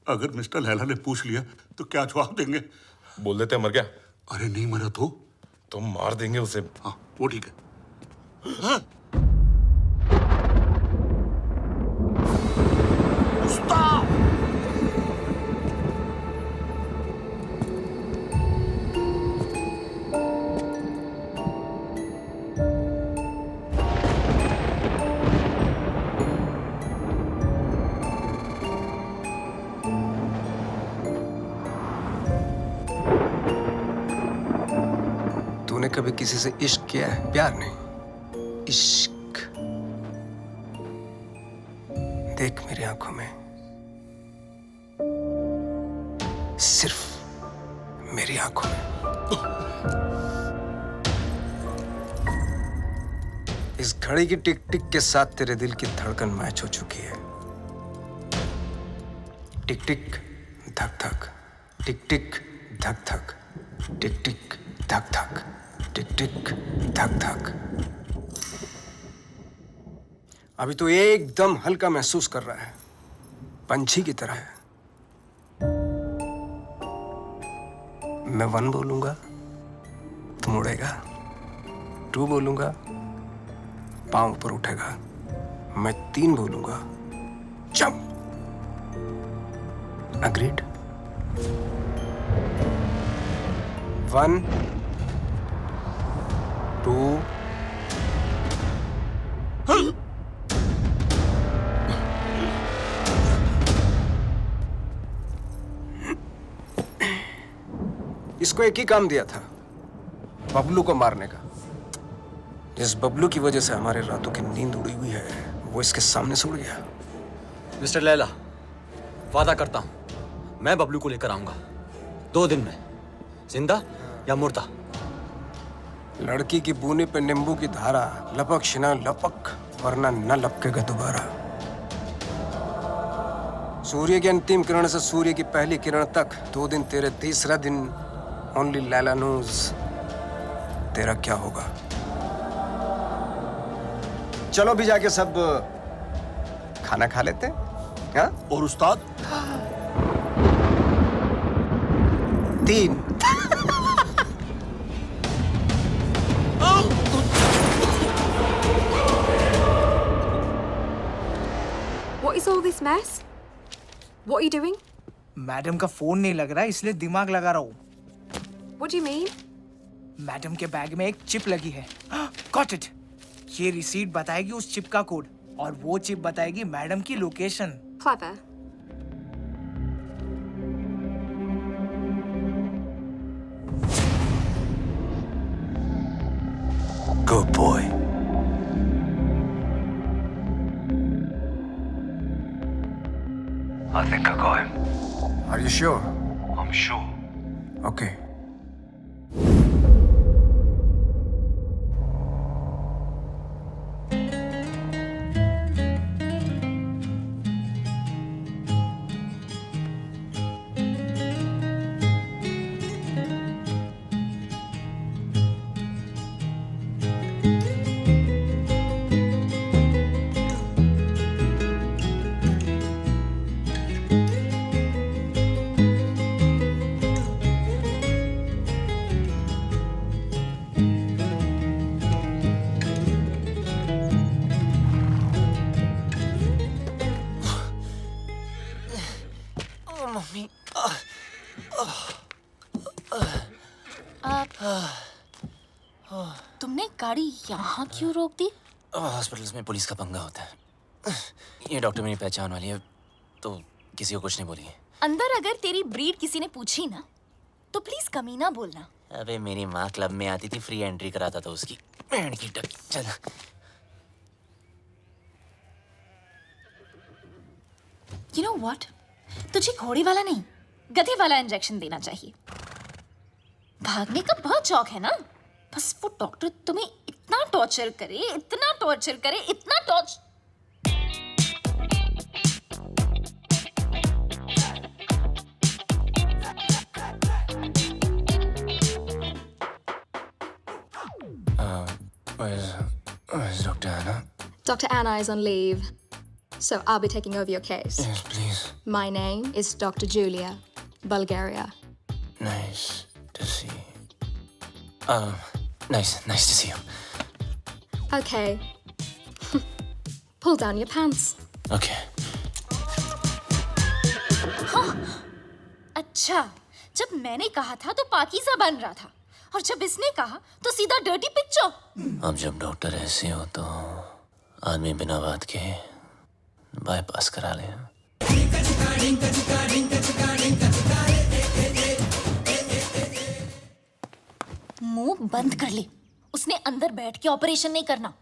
S19: अगर मिस्टर लैला ने पूछ लिया तो क्या जवाब देंगे?
S6: बोल देते मर गया।
S19: अरे नहीं मरा तो
S6: मार देंगे उसे।
S19: हाँ वो ठीक है। हाँ? उस्ताद!
S5: तूने कभी किसी से इश्क किया है? प्यार नहीं, इश्क। देख मेरी आंखों में, सिर्फ मेरी आंखों में। इस घड़ी की टिक टिक के साथ तेरे दिल की धड़कन मैच हो चुकी है। टिक टिक धक धक, टिक टिक धक धक, टिक टिक धक धक, टिक टिक धक धक। अभी तो एकदम हल्का महसूस कर रहा है, पंछी की तरह है। मैं 1 बोलूंगा, तुम उड़ेगा। 2 बोलूंगा, पांव ऊपर उठेगा। मैं 3 बोलूंगा, जंप। अग्रीड? 1 2 इसको एक ही काम दिया था, बबलू को मारने का। जिस बबलू की वजह से हमारे रातों की नींद उड़ी हुई है, वो इसके सामने से उड़ गया।
S3: मिस्टर लैला, वादा करता हूं मैं बबलू को लेकर आऊंगा 2 दिन में, जिंदा या मुर्दा।
S5: लड़की की बूने पे नींबू की धारा, लपक शिना लपक, वरना न लपकेगा दोबारा। सूर्य की अंतिम किरण से सूर्य की पहली किरण तक 2 दिन तेरे, तीसरा दिन ओनली लैला नोज तेरा क्या होगा। चलो भी जाके सब खाना खा लेते हैं, हाँ?
S19: और उस्ताद?
S5: 3
S8: What is all this mess? What are you doing?
S9: Madam का फोन नहीं लग रहा इसलिए दिमाग लगा रहा हूँ।
S8: What do you mean?
S9: Madam के बैग में एक चिप लगी है। Got it. ये रिसीट बताएगी उस चिप का कोड और वो चिप बताएगी मैडम की location.
S8: Clever.
S5: Good boy.
S13: I think I got him.
S5: Are you sure?
S13: I'm sure.
S5: Okay.
S11: तुमने गाड़ी यहाँ क्यों रोक दी?
S2: हॉस्पिटल्स में पुलिस का पंगा होता है। ये डॉक्टर मेरी पहचान वाली है, तो किसी को कुछ नहीं बोलेंगे।
S11: अंदर अगर तेरी ब्रीड किसी ने पूछी ना, तो प्लीज कमीना बोलना।
S2: अबे मेरी माँ क्लब में आती थी, फ्री एंट्री कराता था उसकी। बैंड की टक। चल।
S11: You know what? तुझे घोड़े वाला नहीं, गधे वाला इंजेक्शन देना चाहिए। भागने का बहुत शौक है ना? बस वो डॉक्टर तुम्हें इतना टॉर्चर करे, इतना टॉर्चर करे, इतना torture.
S2: Where's Dr. Anna?
S20: Dr. Anna is on leave, so I'll be taking over your case.
S2: Yes, please.
S20: My name is Dr. Julia, Bulgaria.
S2: Nice to see. Nice to see you.
S20: Okay. Pull down your pants.
S2: Okay.
S11: हाँ, अच्छा, जब मैंने कहा था तो पाकीज़ा बन रहा था, और जब इसने कहा तो सीधा डर्टी पिक्चर।
S2: अब जब डॉक्टर ऐसे हो तो आदमी बिना बात के बाईपास करा ले।
S11: मुंह बंद कर ले, उसने अंदर बैठ के ऑपरेशन नहीं करना।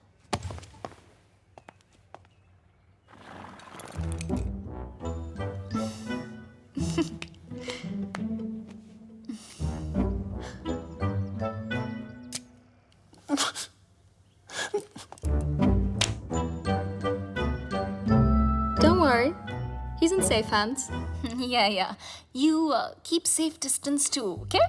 S20: Don't worry, he's in safe hands.
S11: Yeah. You keep safe distance too, okay?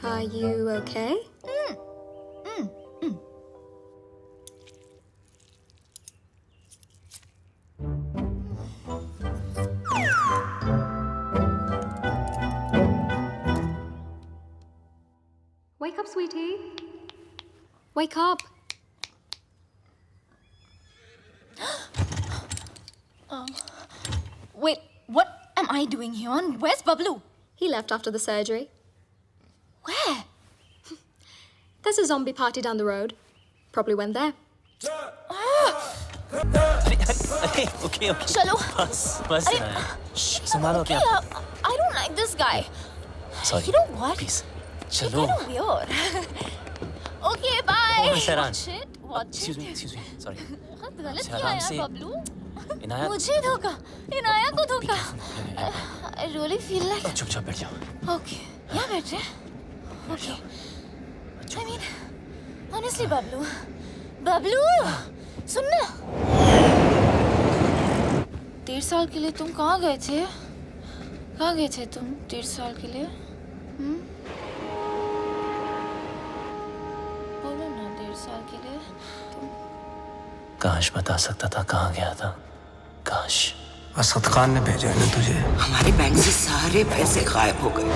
S20: Are you okay? Wake up, sweetie. Wake up.
S11: Wait, what am I doing here? And where's Bablu?
S20: He left after the surgery.
S11: Where?
S20: There's a zombie party down the road. Probably went there.
S2: अरे okay okay
S11: चलो
S2: बस
S11: अरे
S2: संभालो क्या
S11: I don't like this guy.
S2: Sorry
S11: You know what?
S2: Please
S11: You're
S2: चलो
S11: kind of weird. Okay, bye.
S2: Oh, Sairan.
S11: Watch it. Watch it.
S2: excuse me sorry
S11: बहुत गलत
S2: अच्छा,
S11: किया
S2: आराम
S11: यार
S2: से।
S11: बबलू।
S2: इनायत
S11: मुझे धोखा, इनाया को धोखा। I really feel like.
S2: चुपचाप बैठ जाओ
S11: Okay, यहाँ बैठ रहे? Okay. I mean, honestly, Bablu, Bablu, सुनना। 1.5 साल के लिए तुम कहाँ गए थे? कहाँ गए थे तुम 1.5 साल के लिए? बोलो ना 1.5 साल के लिए तुम।
S2: काश बता सकता था कहाँ गया था काश
S5: असद खान ने भेजा है ना तुझे
S7: हमारे बैंक से सारे पैसे गायब हो गए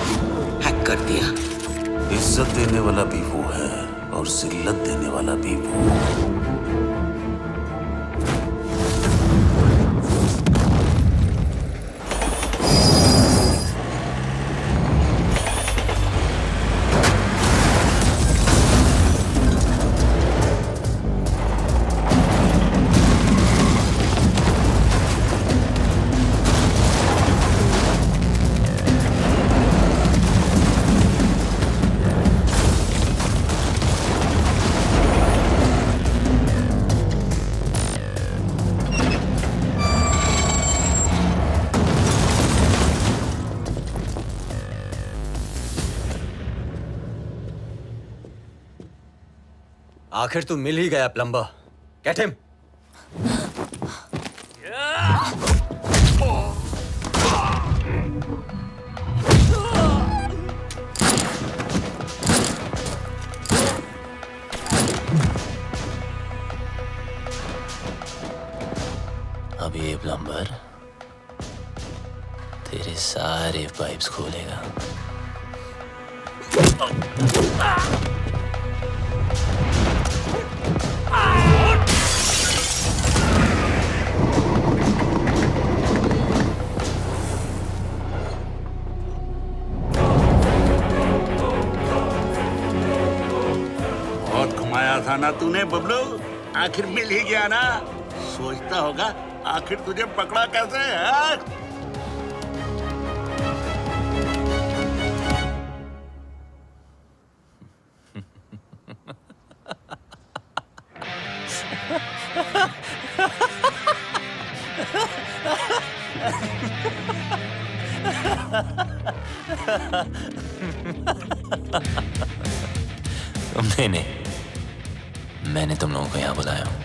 S7: हैक कर दिया
S1: इज्जत देने वाला भी वो है और जिल्लत देने वाला भी वो।
S3: आखिर तू मिल ही गया प्लम्बर गेट हिम
S2: अब ये प्लम्बर तेरे सारे पाइप्स खोलेगा
S19: बहुत घुमाया था ना तूने बबलू आखिर मिल ही गया ना सोचता होगा आखिर तुझे पकड़ा कैसे है
S2: तुमने नहीं मैंने तुम लोगों को यहाँ बुलाया हूँ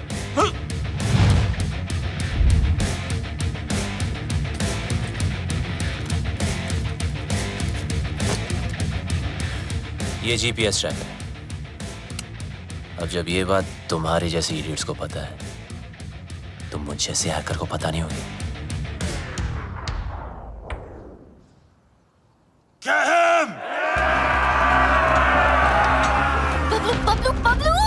S2: ये जीपीएस ट्रैकर है अब जब ये बात तुम्हारे जैसे इडियट्स को पता है तो मुझ जैसे हैकर को पता नहीं होगी
S11: Bablu Bablu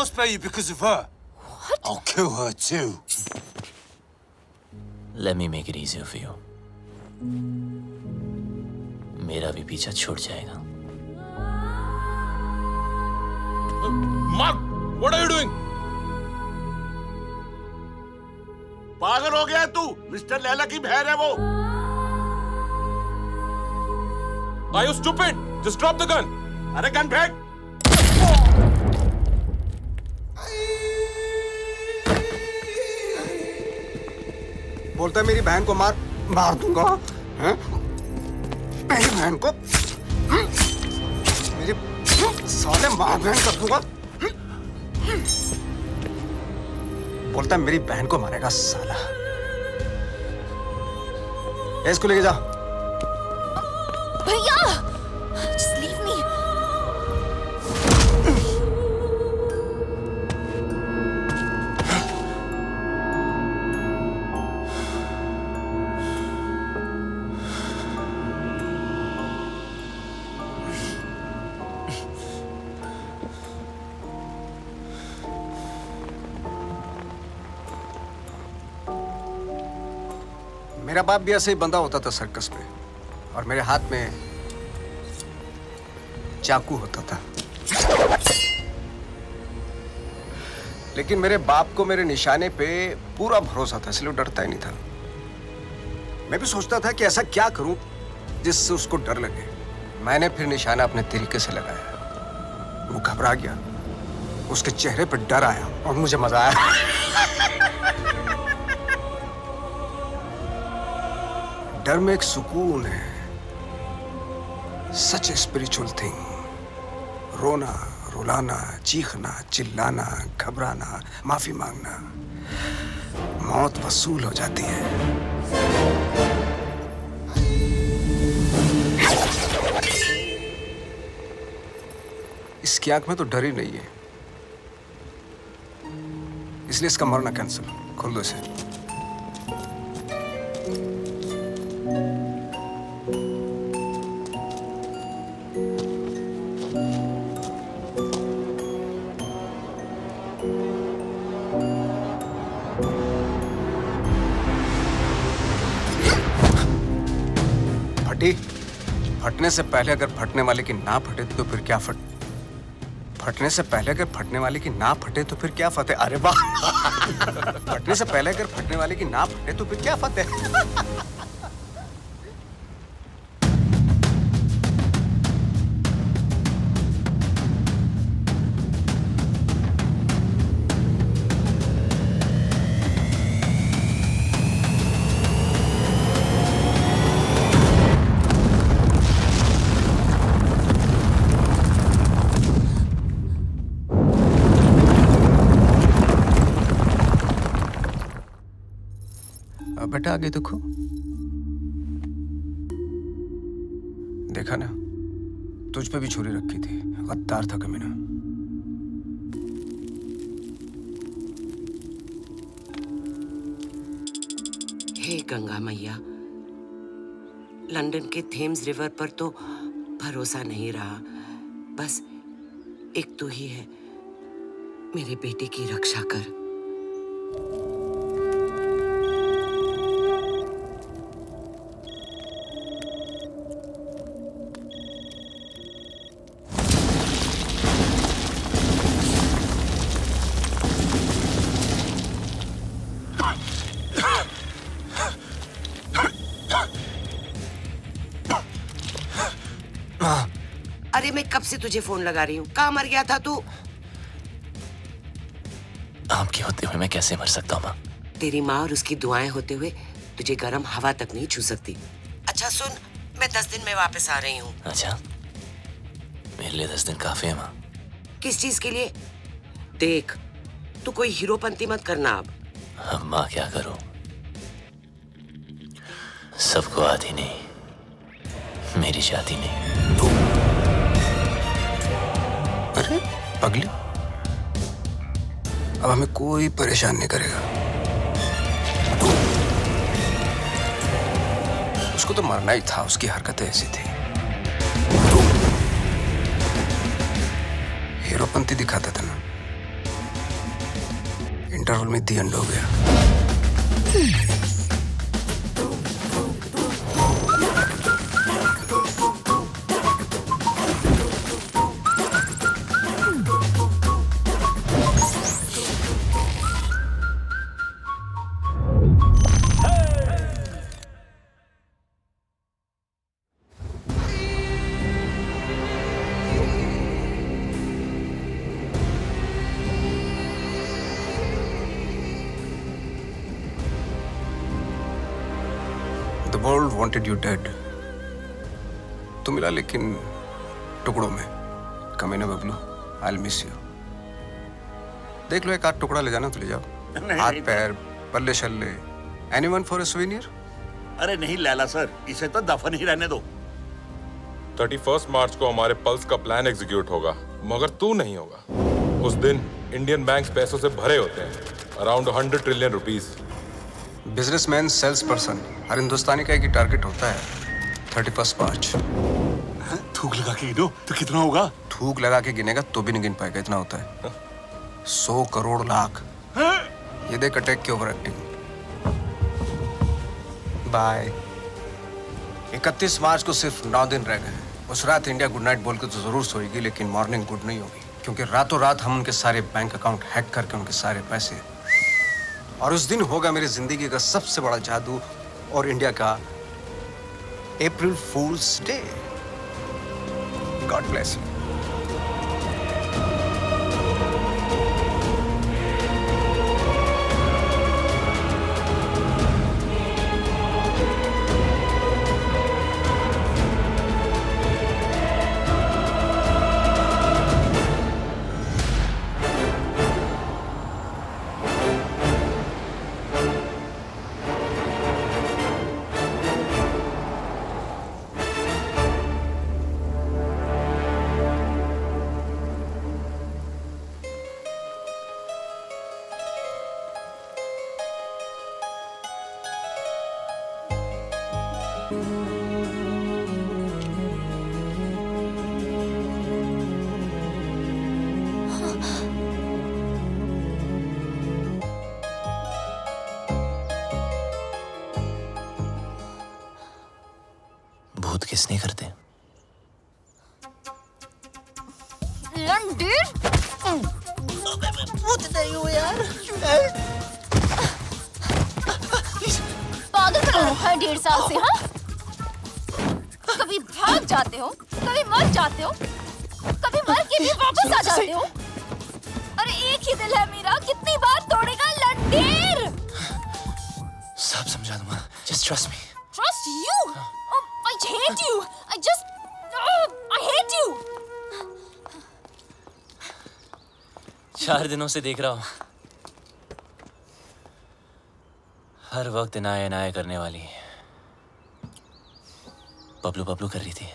S5: don't spare you because of her. What? I'll kill her too.
S2: Let me make it easier for you. मेरा भी पीछा छूट जाएगा.
S6: Mark, what are you doing?
S19: पागल हो गया तू? मिस्टर लैला की बहन है वो.
S6: Are you stupid? Just drop the gun.
S19: अरे गन फेंक.
S5: बोलता है मेरी बहन को मार दूंगा. हैं? मेरी बहन को मेरी साले मार बहन कर दूंगा. बोलता है मेरी बहन को मारेगा साला. इसको लेके जा.
S11: भैया, just leave me.
S5: मेरा बाप भी ऐसे ही बंधा होता था सर्कस में, और मेरे हाथ में चाकू होता था. लेकिन मेरे बाप को मेरे निशाने पे पूरा भरोसा था, इसलिए डरता ही नहीं था. मैं भी सोचता था कि ऐसा क्या करूं जिससे उसको डर लगे. मैंने फिर निशाना अपने तरीके से लगाया. वो घबरा गया, उसके चेहरे पर डर आया और मुझे मजा आया. डर में एक सुकून है. सच ए स्पिरिचुअल थिंग. रोना, रुलाना, चीखना, चिल्लाना, घबराना, माफी मांगना, मौत वसूल हो जाती है. इसकी आंख में तो डर ही नहीं है, इसलिए इसका मरना कैंसिल. खोल दो इसे. फटने से पहले अगर फटने वाले की ना फटे तो फिर क्या फटने से पहले अगर फटने वाले की ना फटे तो फिर क्या फतेह. अरे वाह. फटने से पहले अगर फटने वाले की ना फटे तो फिर क्या फतेह. बेटा आगे देखो. देखा ना, तुझ पे भी छुरी रखी थी. गद्दार था कमीना.
S7: हे गंगा मैया, लंदन के थेम्स रिवर पर तो भरोसा नहीं रहा. बस एक तू ही है. मेरे बेटे की रक्षा कर. अरे मैं कब से तुझे फोन लगा रही हूँ. कहाँ मर गया था तू?
S2: आपके होते हुए मैं कैसे मर सकता हूँ माँ?
S7: तेरी माँ और उसकी दुआएं होते हुए तुझे गर्म हवा तक नहीं छू सकती. अच्छा सुन, मैं 10 दिन में वापस आ रही हूँ.
S2: अच्छा, मेरे लिए 10 दिन काफी है माँ.
S7: किस चीज के लिए? देख, तू कोई हीरोपंती मत करना अब.
S2: अब माँ क्या करूँ? सबको आती नहीं, मेरी जाती नहीं.
S5: अरे पगली, अब हमें कोई परेशान नहीं करेगा. उसको तो मरना ही था, उसकी हरकतें ऐसी थी. हीरोपंती दिखाता था ना, इंटरवल में दी एंड हो गया। The world wanted you dead. तू मिला लेकिन टुकड़ों में। कमीने बबलू, I'll miss you. देख लो एक आध टुकड़ा ले जाना तो ले जाओ। हाथ पैर, पल्ले शल्ले, anyone for a souvenir?
S19: अरे नहीं लैला सर, इसे तो दफन ही रहने दो।
S6: 31 मार्च को हमारे पल्स का प्लान एग्जीक्यूट होगा, मगर तू नहीं होगा। उस दिन इंडियन बैंक्स पैसों से भरे होते हैं, around 100 trillion rupees.
S5: Businessman, sales person, हर हिंदुस्तानी का एक ही टारगेट होता है। 31 मार्च।
S19: थूक लगा के गिनो तो कितना होगा?
S5: थूक लगा के गिनेगा तो भी नहीं गिन पाएगा, इतना होता है। 100 करोड़ लाख। ये देख अटैक की ओवर एक्टिंग। बाय। 31 मार्च को सिर्फ 9 दिन रह गए। उस रात इंडिया गुड नाइट बोल के तो जरूर सोएगी, लेकिन मॉर्निंग गुड नहीं होगी, क्योंकि रातों रात हम उनके सारे बैंक अकाउंट हैक करके उनके सारे पैसे, और उस दिन होगा मेरी जिंदगी का सबसे बड़ा जादू और इंडिया का अप्रैल फूल्स डे। God bless you.
S2: भूत किसने करते?
S11: लंडीर?
S7: भूत नहीं हूँ यार।
S11: पागल बना रखा है 1.5 साल से, हाँ? कभी भाग जाते हो, कभी मर जाते हो, कभी मर के भी वापस आ जाते हो। अरे एक ही दिल है मेरा, कितनी बार तोड़ेगा लंडीर?
S2: सब समझा दूंगा, just trust me.
S11: Trust you? I hate you. I hate you.
S2: 4 दिनों से देख रहा हूं, हर वक्त इनाया इनाया करने वाली बबलू बबलू कर रही थी।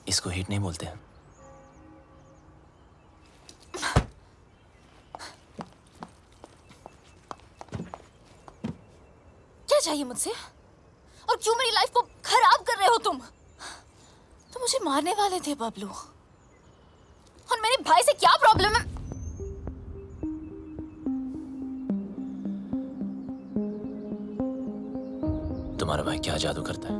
S2: इसको हिट नहीं बोलते।
S11: क्या चाहिए मुझसे? और क्यों मेरी लाइफ को खराब कर रहे हो तुम? तो मुझे मारने वाले थे बबलू, और मेरे भाई से क्या प्रॉब्लम है?
S2: तुम्हारा भाई क्या जादू करता है,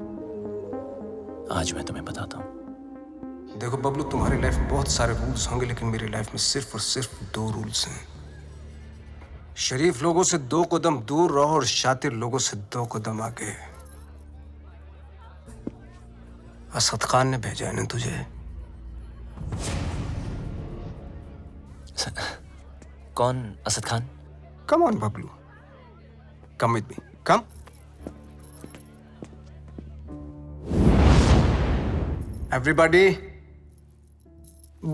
S2: आज मैं तुम्हें बताता हूं।
S5: देखो बबलू, तुम्हारी लाइफ में बहुत सारे रूल्स होंगे, लेकिन मेरी लाइफ में सिर्फ और सिर्फ 2 रूल्स हैं। शरीफ लोगों से 2 कदम दूर रहो और शातिर लोगों से 2 कदम आगे। असद खान ने भेजा है ना तुझे।
S2: कौन Asad Khan?
S5: Come on Bablu, come with me, come. Everybody,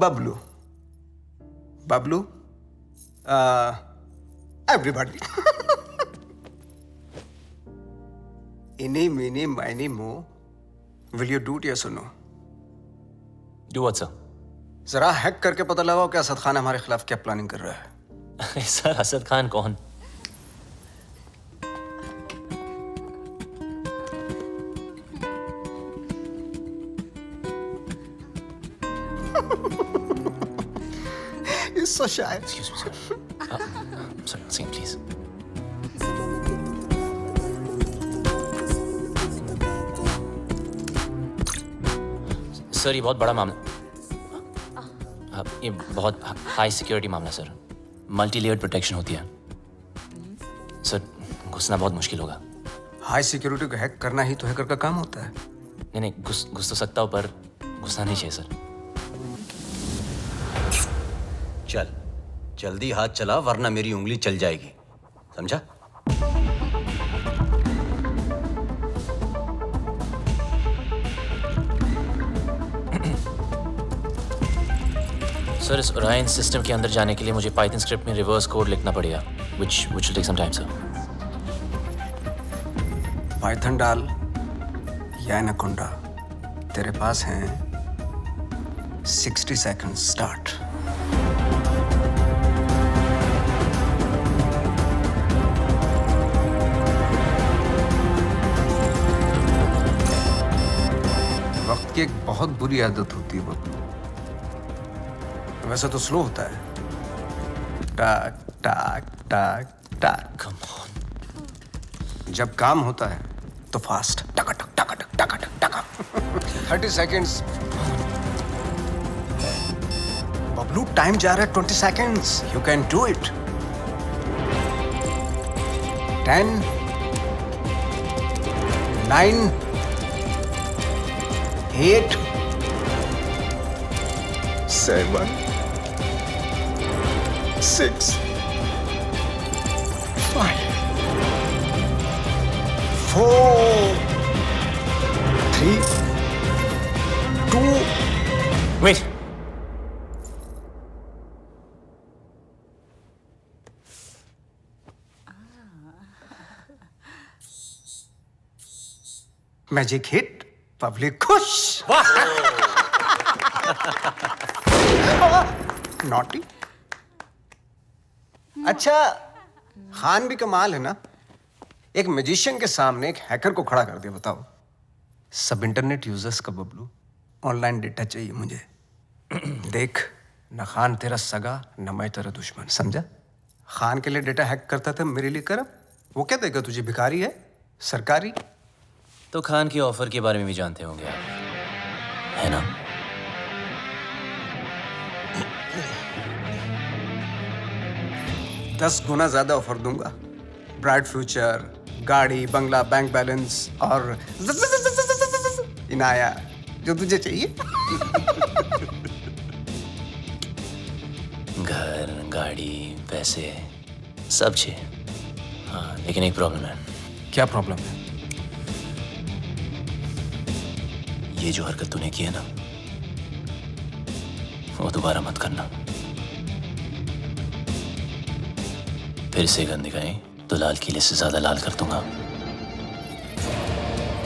S5: Bablu, Bablu, everybody. इनी मीनी माइनी मो, will you do it yes और नो?
S2: Do what sir?
S5: जरा हैक करके पता लगाओ कि असद खान हमारे खिलाफ क्या प्लानिंग कर रहा है।
S2: सर, असद खान कौन?
S5: so shy.
S2: Excuse me, sir. Sorry, once again, please. Sir ये बहुत बड़ा मामला, ये बहुत हाई सिक्योरिटी मामला सर, मल्टी लेयर्ड प्रोटेक्शन होती है सर, घुसना बहुत मुश्किल होगा।
S5: हाई सिक्योरिटी को हैक करना ही तो हैकर का काम होता है।
S2: नहीं नहीं, घुस तो सकता हूँ पर घुसना नहीं चाहिए सर।
S3: चल जल्दी हाथ चला वरना मेरी उंगली चल जाएगी, समझा?
S2: सर इस ओरायन सिस्टम के अंदर जाने के लिए मुझे पाइथन स्क्रिप्ट में रिवर्स कोड लिखना पड़ेगा, which will take some time sir.
S5: Python डाल या एनाकोंडा, तेरे पास हैं 60 सेकंड्स स्टार्ट। वक्त की एक बहुत बुरी आदत होती है बब्लू, वैसे तो स्लो होता है, टाक टाक टाक टाक।
S2: Come on.
S5: जब काम होता है तो फास्ट, टका टक टका टक टका टक टका। 30 सेकंड्स बबलू, टाइम जा रहा है 20 seconds, you can do it. 10 9 8 7 6 5 4 3 2
S2: Wait.
S5: Magic hit, public खुश। नॉटी। अच्छा, खान भी कमाल है ना, एक मैजिशियन के सामने एक हैकर को खड़ा कर दिया। बताओ, सब इंटरनेट यूजर्स का बबलू, ऑनलाइन डेटा चाहिए मुझे। देख, न खान तेरा सगा न मैं तेरा दुश्मन, समझा? खान के लिए डेटा हैक करता था, मेरे लिए कर। वो क्या देगा तुझे, भिखारी है सरकारी?
S2: तो खान के ऑफर के बारे में भी जानते होंगे आप, है ना?
S5: दस गुना ज्यादा ऑफर दूंगा, ब्राइट फ्यूचर, गाड़ी, बंगला, बैंक बैलेंस और इनाया, जो तुझे चाहिए।
S2: घर, गाड़ी, पैसे सब चाहिए। हाँ, लेकिन एक प्रॉब्लम है।
S5: क्या प्रॉब्लम है?
S2: ये जो हरकत तूने की है ना, वो दोबारा मत करना। फिर से गंद दिखाई तो लाल किले से ज्यादा लाल कर दूंगा।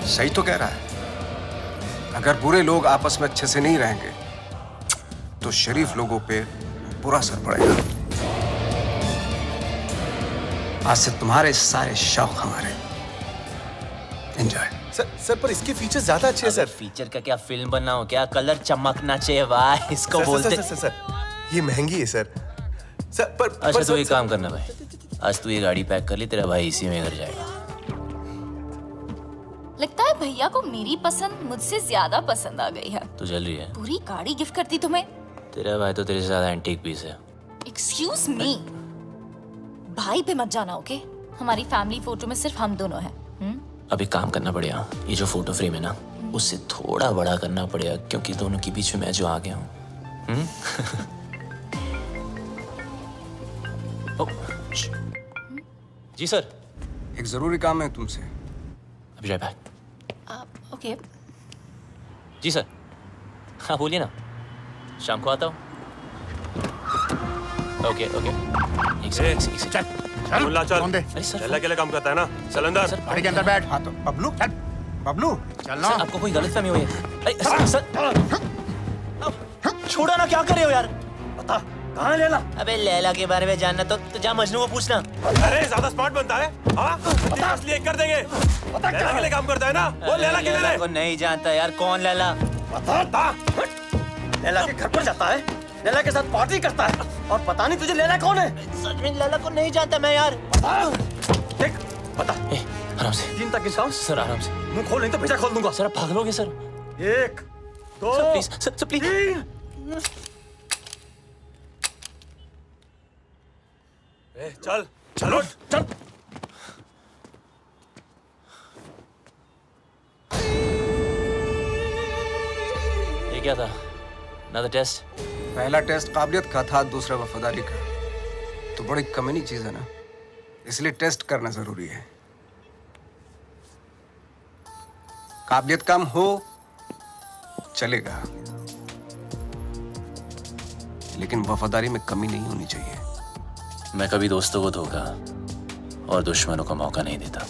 S5: सही तो कह रहा है। अगर बुरे लोग आपस में अच्छे से नहीं रहेंगे तो शरीफ लोगों पे बुरा असर पड़ेगा। आज से तुम्हारे सारे शौक हमारे। एंजॉय।
S21: सर पर इसके फीचर्स ज्यादा अच्छे हैं सर।
S2: फीचर का क्या, फिल्म बना हो क्या? कलर चमकना चाहिए वाह, इसको बोलते।
S21: सर ये महंगी है सर। सर पर
S2: अच्छा तो ये काम करना भाई, आज तू ये गाड़ी पैक कर ली, तेरा भाई इसी में घर जाएगा।
S11: लगता है भैया को मेरी पसंद मुझसे ज्यादा पसंद आ गई है।
S2: तू जल रही है?
S11: पूरी गाड़ी गिफ्ट करती तुम्हें।
S2: तेरा भाई तो तेरे से ज्यादा एंटीक पीस है।
S11: एक्सक्यूज मी, भाई पे मत जाना ओके? हमारी फैमिली फोटो में सिर्फ हम दोनों हैं।
S2: अब एक काम करना पड़ेगा, ये जो फोटो फ्रेम है ना, उससे थोड़ा बड़ा करना पड़ेगा, क्योंकि दोनों के बीच में मैं जो आ गया हूँ। जी सर।
S5: एक जरूरी काम है तुमसे।
S2: अभी राइट बैक।
S11: ओके।
S2: जी सर। हाँ बोलिए ना, शाम को आता हूँ। Okay okay. एक सेकंड।
S12: मुल्ला चल। चल अकेले काम करता है ना, चल अंदर।
S14: गाड़ी के अंदर बैठ।
S5: हाँ तो बबलू चल, बबलू
S14: चलना।
S2: सर आपको कोई गलतफहमी हुई है? अरे सर छोड़ो ना, क्या कर रहे हो यार?
S12: बता कहाँ है लैला?
S2: अबे लैला के बारे में जानना तो जा मजनू को पूछना।
S12: अरे ज्यादा स्मार्ट बनता है, हाँ? असली कर देंगे। लैला के लिए काम करता है ना, वो लैला के लिए।
S2: को नहीं जानता यार, कौन लैला?
S12: बता। लैला के घर पर जाता है,
S3: लैला के साथ पार्टी करता है और पता नहीं तुझे लैला कौन है।
S2: सच में लैला को नहीं जानता मैं यार।
S3: देख बता।
S2: आराम से।
S3: 3 तक गिनता हूँ।
S2: सर आराम से।
S3: मुंह खोल नहीं तो पीछा खोल दूंगा।
S2: सर आप भागलोगे sir.
S3: 1 2
S2: sir please sir please.
S3: 3 चल चलो चल।
S2: ये क्या था? Another test?
S5: पहला टेस्ट काबिलियत का था, दूसरा वफादारी का। तो बड़ी कमीनी चीज है ना, इसलिए टेस्ट करना जरूरी है। काबिलियत कम हो चलेगा, लेकिन वफादारी में कमी नहीं होनी चाहिए।
S2: मैं कभी दोस्तों को धोखा और दुश्मनों को मौका नहीं देता।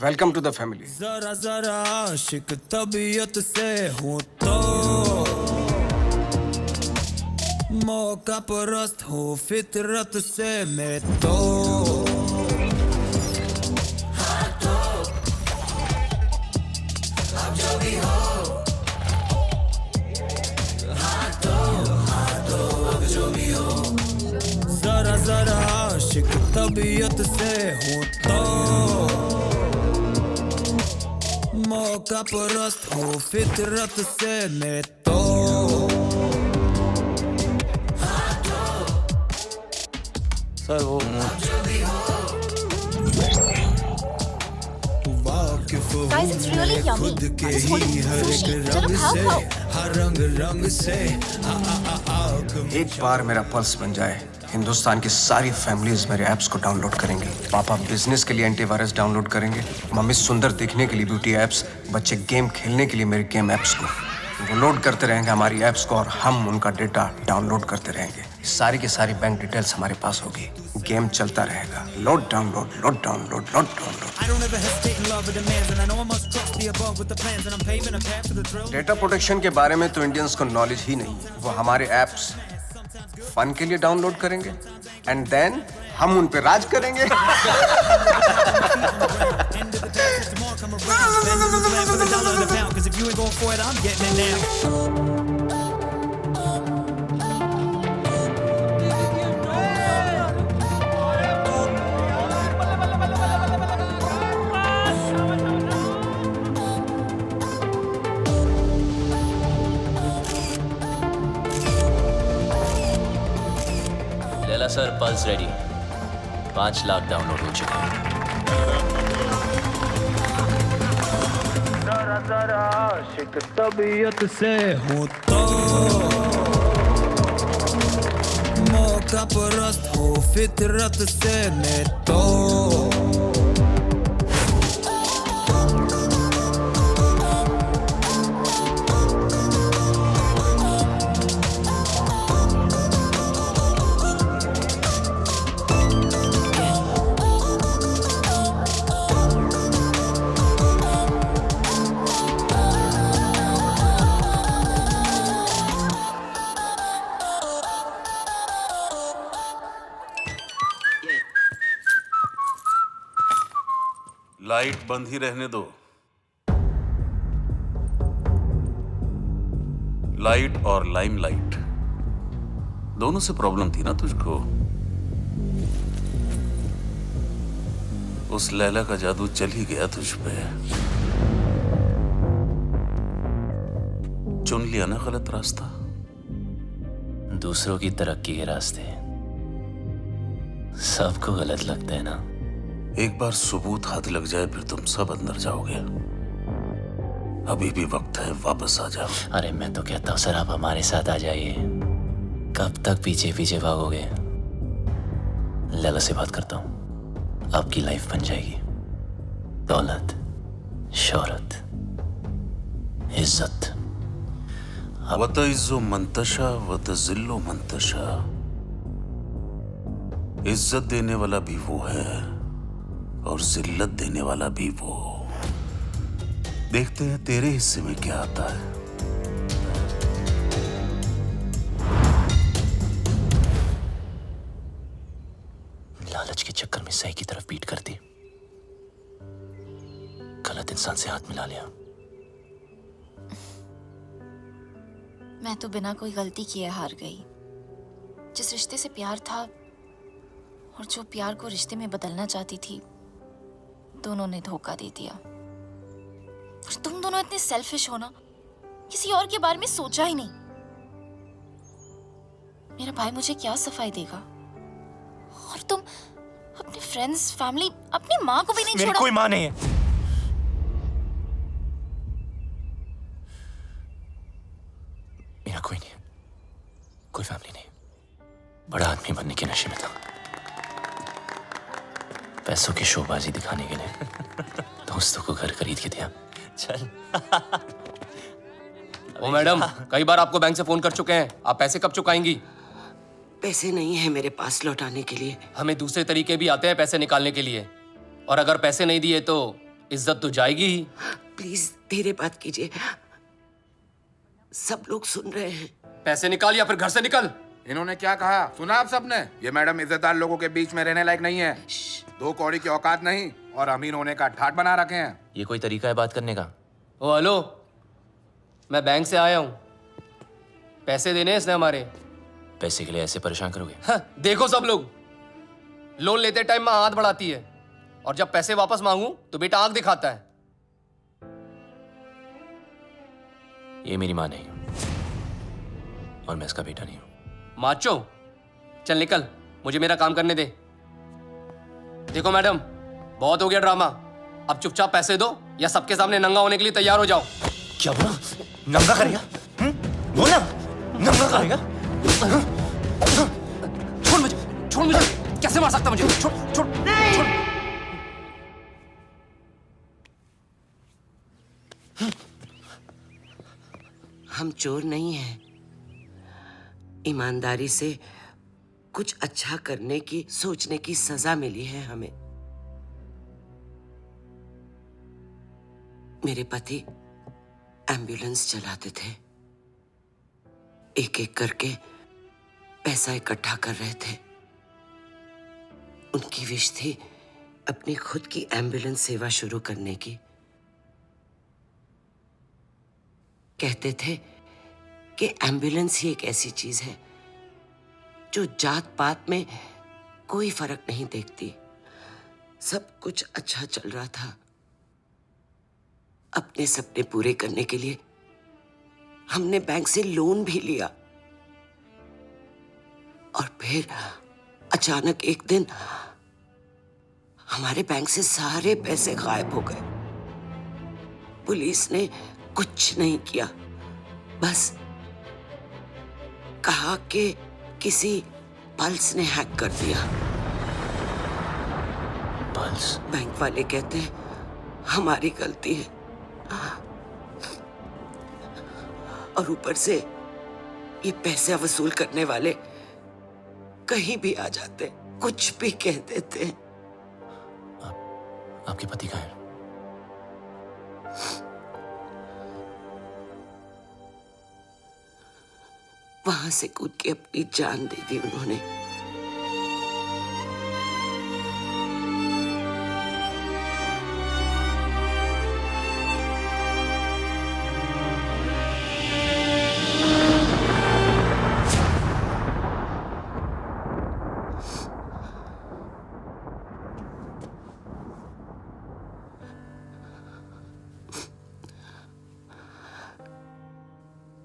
S5: Welcome to the family.
S4: जरा जरा आशिक तबीयत से हूँ तो मौका परस्त हूँ फितरत से मैं तो। अब जो भी हो अब जो भी हो। जरा जरा आशिक तबीयत से हूँ तो मौका परस्त हूँ फितरत से मैं तो।
S2: सर वो
S11: Guys, it's really yummy. I just wanted sushi. चलो खाओ।
S4: हर रंग रंग से
S5: एक बार मेरा पल्स बन जाए, हिंदुस्तान की सारी फैमिलीज मेरे ऐप्स को डाउनलोड करेंगे। पापा बिजनेस के लिए एंटीवायरस डाउनलोड करेंगे, मम्मी सुंदर दिखने के लिए ब्यूटी ऐप्स, बच्चे गेम खेलने के लिए मेरे गेम ऐप्स को। वो लोड करते रहेंगे हमारी ऐप्स को और हम उनका डेटा डाउनलोड करते रहेंगे। सारी की सारी बैंक डिटेल्स हमारे पास होगी, गेम चलता रहेगा। Load download load download load download. Data protection के बारे में तो इंडियंस को नॉलेज ही नहीं है। वो हमारे ऐप्स फन के लिए डाउनलोड करेंगे एंड देन हम उन पे राज करेंगे।
S2: Laila sir pulse ready. 5 lakh download हो चुके हैं।
S4: जरा जरा आशिक तबीयत से हूँ तो मौका परस्त हूँ फितरत से मैं तो।
S1: लाइट बंद ही रहने दो। लाइट और लाइमलाइट दोनों से प्रॉब्लम थी ना तुझको। उस लैला का जादू चल ही गया तुझ पे। चुन लिया ना गलत रास्ता।
S2: दूसरों की तरक्की के रास्ते सबको गलत लगते हैं ना।
S1: एक बार सबूत हाथ लग जाए फिर तुम सब अंदर जाओगे। अभी भी वक्त है, वापस आ जाओ।
S2: अरे मैं तो कहता हूँ सर आप हमारे साथ आ जाइए। कब तक पीछे पीछे भागोगे? लैला से बात करता हूँ, आपकी लाइफ बन जाएगी। दौलत, शोहरत, इज्जत।
S1: वतइज़्ज़ु मंतशा वतज़िल्लु मंतशा। इज्जत देने वाला भी वो है और जिल्लत देने वाला भी वो। देखते हैं तेरे हिस्से में क्या आता है।
S2: लालच के चक्कर में सही की तरफ पीट कर दी, गलत इंसान से हाथ मिला लिया।
S11: मैं तो बिना कोई गलती किए हार गई। जिस रिश्ते से प्यार था और जो प्यार को रिश्ते में बदलना चाहती थी, दोनों ने धोखा दे दिया। और तुम दोनों इतने सेल्फिश हो ना, किसी और के बारे में सोचा ही नहीं। मेरा भाई मुझे क्या सफाई देगा, और तुम अपने फ्रेंड्स, फैमिली, अपनी माँ को भी नहीं छोड़ा।
S2: मेरी कोई माँ नहीं है। मेरा कोई नहीं है, कोई फैमिली नहीं। बड़ा आदमी बनने के नशे में था, पैसों की शोबाजी दिखाने के लिए दोस्तों को घर खरीद के दिया। चल।
S10: ओ मैडम, कई बार आपको बैंक से फोन कर चुके हैं, आप पैसे कब चुकाएंगी?
S7: पैसे नहीं है मेरे पास लौटाने के लिए।
S10: हमें दूसरे तरीके भी आते हैं पैसे निकालने के लिए, और अगर पैसे नहीं दिए तो इज्जत तो जाएगी ही।
S7: प्लीज धीरे बात कीजिए, सब लोग सुन रहे हैं।
S10: पैसे निकाल या फिर घर से निकल।
S13: इन्होंने क्या कहा सुना आप सबने? ये मैडम इज्जतदार लोगों के बीच में रहने लायक नहीं है। 2 कौड़ी की औकात नहीं और अमीर होने का ठाट बना रखे हैं।
S2: ये कोई तरीका है बात करने का?
S10: ओ हेलो, मैं बैंक से आया हूँ, पैसे देने हैं इसने हमारे।
S2: पैसे के लिए ऐसे परेशान करोगे?
S10: हाँ, देखो सब लोग, लोन लेते टाइम माँ हाथ बढ़ाती है, और जब पैसे वापस मांगू तो बेटा आंख दिखाता है।
S2: ये मेरी माँ नहीं, और मैं इसका बेटा नहीं हूँ।
S10: माचो, चल निकल, मुझे मेरा काम करने दे। देखो मैडम, बहुत हो गया ड्रामा, अब चुपचाप पैसे दो या सबके सामने नंगा होने के लिए तैयार हो जाओ।
S2: क्या बोला? नंगा करेगा? बोला नंगा करेगा?
S10: छोड़ मुझे, छोड़ मुझे, कैसे मार सकता मुझे? छोड़, छोड़, छोड़।
S7: हम चोर नहीं हैं, ईमानदारी से कुछ अच्छा करने की सोचने की सजा मिली है हमें। मेरे पति एम्बुलेंस चलाते थे, एक एक करके पैसा इकट्ठा कर रहे थे। उनकी विश थी अपनी खुद की एम्बुलेंस सेवा शुरू करने की। कहते थे कि एम्बुलेंस ही एक ऐसी चीज है जो जात पात में कोई फर्क नहीं देखती। सब कुछ अच्छा चल रहा था। अपने सपने पूरे करने के लिए हमने बैंक से लोन भी लिया, और फिर अचानक एक दिन हमारे बैंक से सारे पैसे गायब हो गए। पुलिस ने कुछ नहीं किया, बस कहा कि किसी पल्स ने हैक कर दिया।
S2: पल्स?
S7: बैंक वाले कहते हैं हमारी गलती है, और ऊपर से ये पैसे वसूल करने वाले कहीं भी आ जाते, कुछ भी कह देते।
S2: आपके पति कहाँ हैं?
S7: वहां से कूद के अपनी जान दे दी उन्होंने।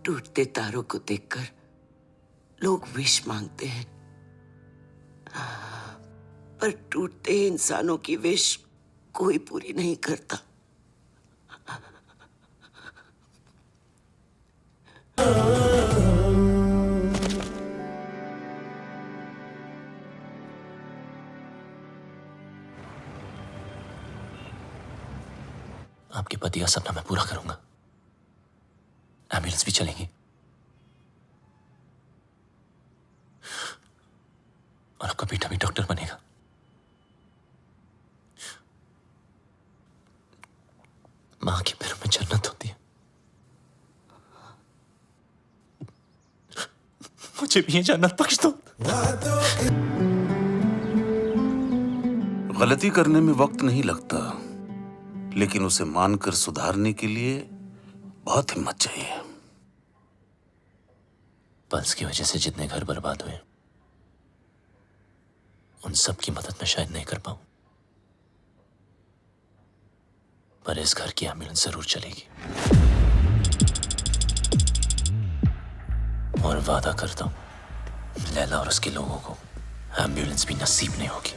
S7: टूटते तारों को देखकर लोग विश मांगते हैं, पर टूटते इंसानों की विश कोई पूरी नहीं करता।
S2: आपके पति का सपना मैं पूरा करूंगा। एम्बुलेंस भी चलेंगी, और आपका बेटा भी डॉक्टर बनेगा। मां के पैरों में जन्नत होती है। मुझे भी ये जन्नत बख्श दो।
S1: गलती करने में वक्त नहीं लगता, लेकिन उसे मानकर सुधारने के लिए बहुत हिम्मत चाहिए।
S2: पल्स की वजह से जितने घर बर्बाद हुए उन सब की मदद मैं शायद नहीं कर पाऊं, पर इस घर की एम्बुलेंस जरूर चलेगी। और वादा करता हूं लैला और उसके लोगों को एम्बुलेंस भी नसीब नहीं होगी।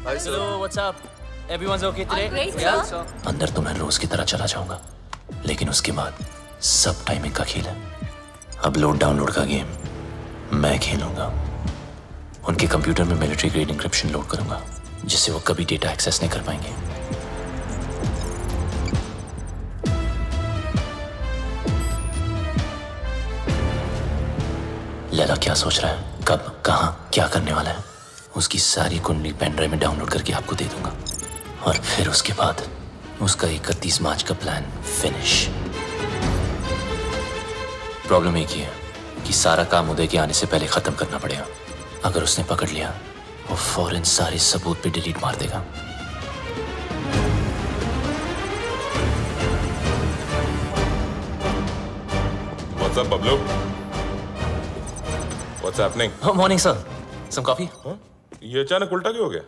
S10: Hello, what's up? Everyone's okay today?
S11: Great,
S10: Yeah.
S11: sir.
S2: अंदर तो मैं रोज की तरह चला जाऊंगा, लेकिन उसके बाद सब टाइमिंग का खेल है। अब लोड डाउनलोड का गेम मैं खेलूंगा। उनके कंप्यूटर में मिलिट्री ग्रेड इंक्रिप्शन लोड करूंगा, जिससे वो कभी डेटा एक्सेस नहीं कर पाएंगे। लैला क्या सोच रहा है, कब, कहां, क्या करने वाला है, उसकी सारी कुंडली पेन ड्राइव में डाउनलोड करके आपको दे दूंगा। और फिर उसके बाद उसका 31 मार्च का प्लान फिनिश। प्रॉब्लम एक ही है कि सारा काम उदय के आने से पहले खत्म करना पड़ेगा। अगर उसने पकड़ लिया वो फौरन सारे सबूत पे डिलीट मार देगा।
S6: What's up, Bablu? What's happening?
S2: Oh, morning, sir. Some coffee?
S6: ये अचानक उल्टा क्यों हो गया?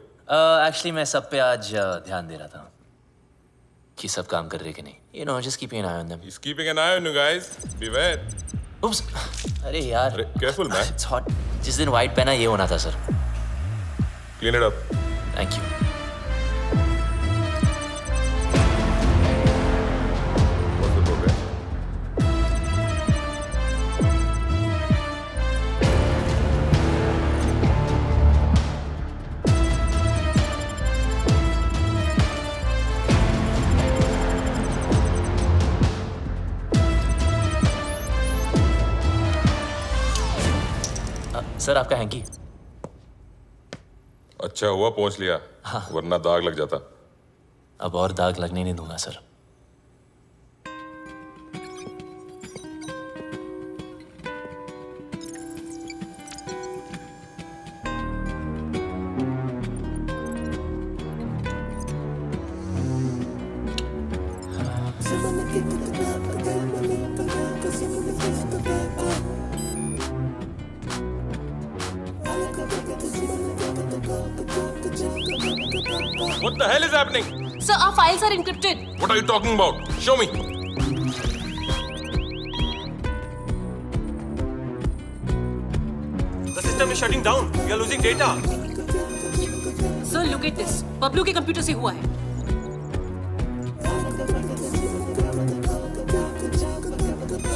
S2: Actually, मैं सब पे आज ध्यान दे रहा था कि सब काम कर रहे कि नहीं। You know, just keeping an eye on them.
S6: He's keeping an eye on you guys. Beware.
S2: Oops. अरे यार।
S6: Careful, man.
S2: It's hot. जिस दिन white पहना ये होना था sir.
S6: Clean it up.
S2: Thank you.
S6: What's the progress?
S2: Sir आपका hanky.
S6: अच्छा हुआ पहुंच लिया, वरना दाग लग जाता।
S2: अब और दाग लगने नहीं दूंगा sir.
S6: What the hell is happening?
S18: Sir, our files are encrypted.
S6: What are you talking about? Show me.
S12: The system is shutting down. We are losing data.
S18: Sir, look at this. Bablu के computer से हुआ है।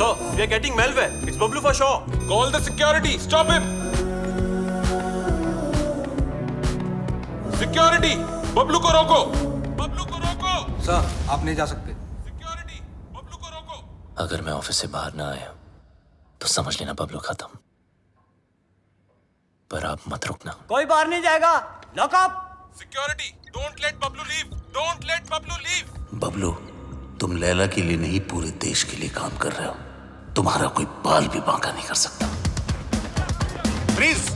S12: So, we are getting malware. It's Bablu for sure.
S6: Call the security. Stop him. Security. Bablu को रोको। बबलू को रोको।
S5: Sir, आप नहीं जा सकते।
S2: अगर मैं ऑफिस से बाहर ना आया तो समझ लेना बबलू खत्म। पर आप मत रुकना।
S3: कोई बाहर नहीं जाएगा। Lock up.
S6: Security. Don't let Bablu leave. Don't let Bablu leave.
S1: Bablu, तुम लैला के लिए नहीं पूरे देश के लिए काम कर रहे हो। तुम्हारा कोई बाल भी बांका नहीं कर सकता।
S19: प्लीज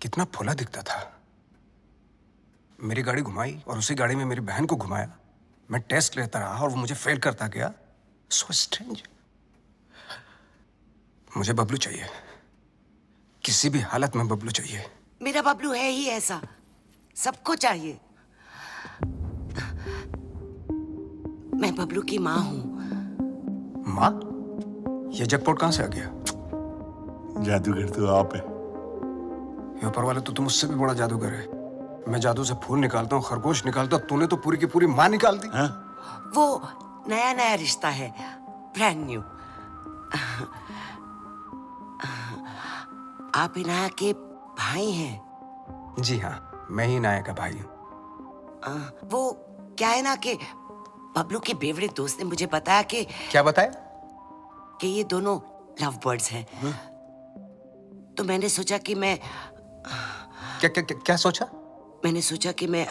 S5: कितना फुला दिखता था। मेरी गाड़ी घुमाई और उसी गाड़ी में मेरी बहन को घुमाया। मैं टेस्ट लेता रहा और वो मुझे फेल करता गया। So strange. मुझे बबलू चाहिए। किसी भी हालत में बबलू चाहिए।
S7: मेरा बबलू है ही ऐसा, सबको चाहिए। मैं बबलू की माँ हूँ।
S5: माँ? ये जैकपॉट कहाँ से आ गया?
S19: जादूगर तो आप है।
S5: ये ऊपर वाले तो तुम उससे भी बड़ा जादूगर है। मैं जादू से फूल निकालता हूँ, खरगोश निकालता हूँ, तूने तो पूरी की पूरी माँ निकाल दी।
S7: वो नया नया रिश्ता है, ब्रांड न्यू। आप इनाया के भाई हैं।
S5: जी हाँ, मैं ही नाया का भाई हूँ।
S7: वो क्या है ना कि बबलू के बेवड़े दोस्त ने मुझे बताया कि
S5: क्या बताया?
S7: कि ये दोनों लव बर्ड्स हैं। तो मैंने सोचा कि मैं
S5: क्या सोचा?
S7: मैंने सोचा कि मैं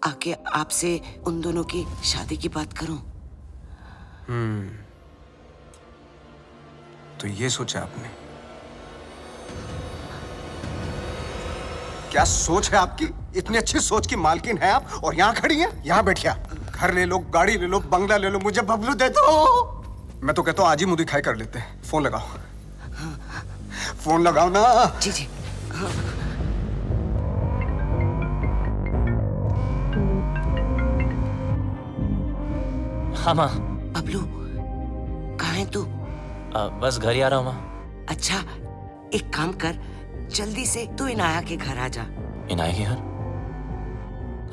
S7: आके आपसे उन दोनों की शादी की बात करूं।
S5: तो ये सोचा आपने? क्या सोच है आपकी? इतनी अच्छी सोच की मालकिन है आप और यहाँ खड़ी हैं? यहाँ बैठिया। घर ले लो, गाड़ी ले लो, बंगला ले लो, मुझे बबलू दे दो। मैं तो कहता हूँ आज ही मुंह दिखाई कर लेते हैं। फोन लगाओ, फोन लगाओ ना।
S7: जी जी।
S2: हाँ माँ।
S7: बबलू कहाँ है तू?
S2: बस घर ही आ रहा हूँ माँ।
S7: अच्छा एक काम कर, जल्दी से तू इनाया के घर आ जा।
S2: इनाया के घर?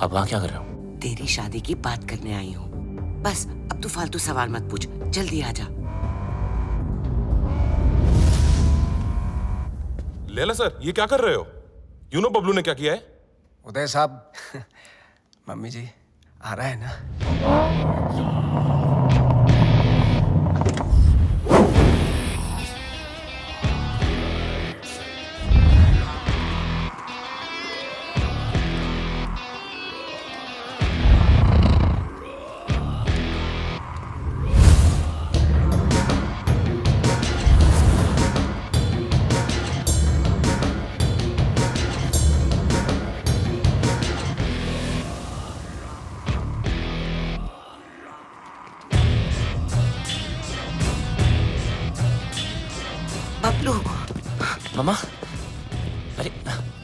S2: अब वहाँ क्या कर रहा हूँ?
S7: तेरी शादी की बात करने आई हूँ। बस अब तू फालतू सवाल मत पूछ, जल्दी आ जा।
S6: लैला सर, ये क्या कर रहे हो? यू नो बबलू ने क्या किया है?
S5: उदय साहब, मम्मी जी आ रहा है ना?
S7: बबलू।
S2: मामा, अरे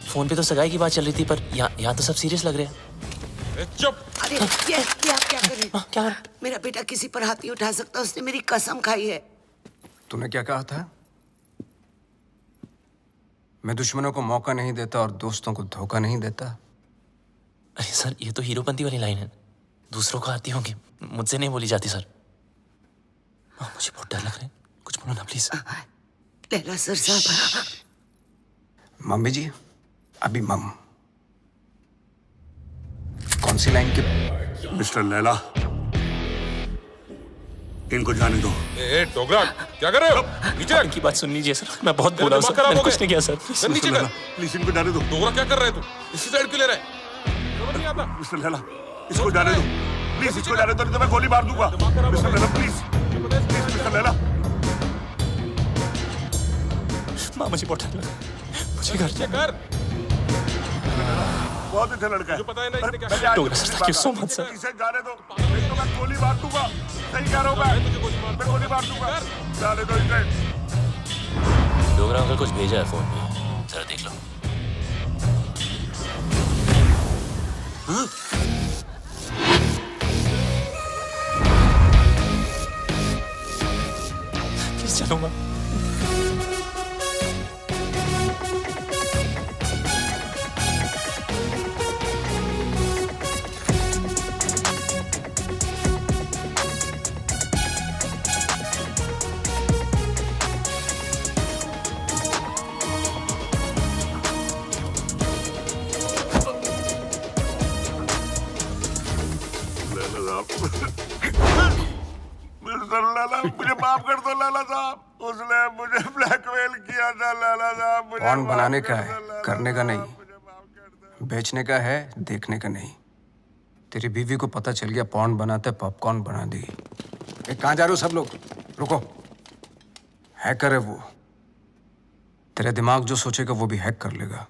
S2: फोन पे तो सगाई की बात चल रही थी, पर यहाँ तो सब सीरियस लग रहे हैं।
S6: चुप।
S7: अरे ये आप क्या कर रहे?
S2: क्या?
S7: मेरा बेटा किसी पर हाथ नहीं उठा सकता, उसने मेरी कसम खाई है।
S5: तूने क्या कहा था? मैं दुश्मनों को मौका नहीं देता और दोस्तों को धोखा नहीं देता।
S2: अरे सर, ये तो हीरोपंती वाली लाइन है। दूसरों को आती होंगी, मुझसे नहीं बोली जाती सर। मुझे बहुत डर लग रहा है, कुछ बोलो ना प्लीज।
S7: लैला सर साहब।
S5: मम्मी जी, अभी मम कौन सी लाइन की?
S19: मिस्टर लैला, इनको जाने दो।
S6: ए डोगरा, क्या कर रहे हो? नीचे रख।
S2: इनकी बात सुन लीजिए सर, मैं बहुत बोला हूं सर, मैंने कुछ नहीं किया सर।
S6: नीचे कर।
S19: प्लीज इनको जाने दो।
S6: डोगरा क्या कर रहे हो? इसी साइड क्यों ले रहे हैं? समझ नहीं आता।
S19: मिस्टर लैला, इसको जाने दो प्लीज, इसको जाने दो, नहीं तो मैं गोली मार दूंगा। Mister Laila please, please mister Laila.
S2: माँ मुझे बहुत डर लगा, मुझे घर
S6: कर।
S19: बहुत अच्छा लड़का है।
S6: जो पता है ना इसने क्या?
S2: Dogra sir, thank you so much sir.
S19: इसे जाने दो, नहीं तो मैं गोली मार दूंगा। सही कह रहा हूँ मैं गोली मार दूंगा। जाने दो इसे।
S2: डोगरा अंकल कुछ भेजा है फोन पे, जरा देख लो। प्लीज चलो माँ।
S19: लैला, मुझे माफ कर दो लैला साहब, उसने मुझे ब्लैकमेल किया था लैला साहब।
S5: पॉर्न बनाने का है, करने का नहीं। बेचने का है, देखने का नहीं। तेरी बीवी को पता चल गया पॉर्न बनाते, पॉपकॉर्न बना दी। कहाँ जा रहे हो सब लोग? रुको। हैकर है वो, तेरा दिमाग जो सोचेगा वो भी हैक कर लेगा।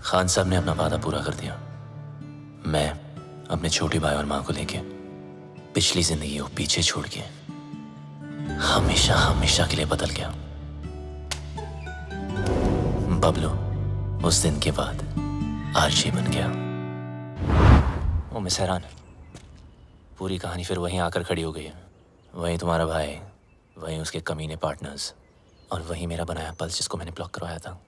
S2: खान साहब ने अपना वादा पूरा कर दिया। मैं अपने छोटे भाई और माँ को लेके पिछली जिंदगी को पीछे छोड़ के हमेशा हमेशा के लिए बदल गया। बबलू उस दिन के बाद आरजी बन गया। ओ मिस हैरान, पूरी कहानी फिर वहीं आकर खड़ी हो गई है। वहीं तुम्हारा भाई, वहीं उसके कमीने पार्टनर्स, और वहीं मेरा बनाया पल्स जिसको मैंने ब्लॉक करवाया था,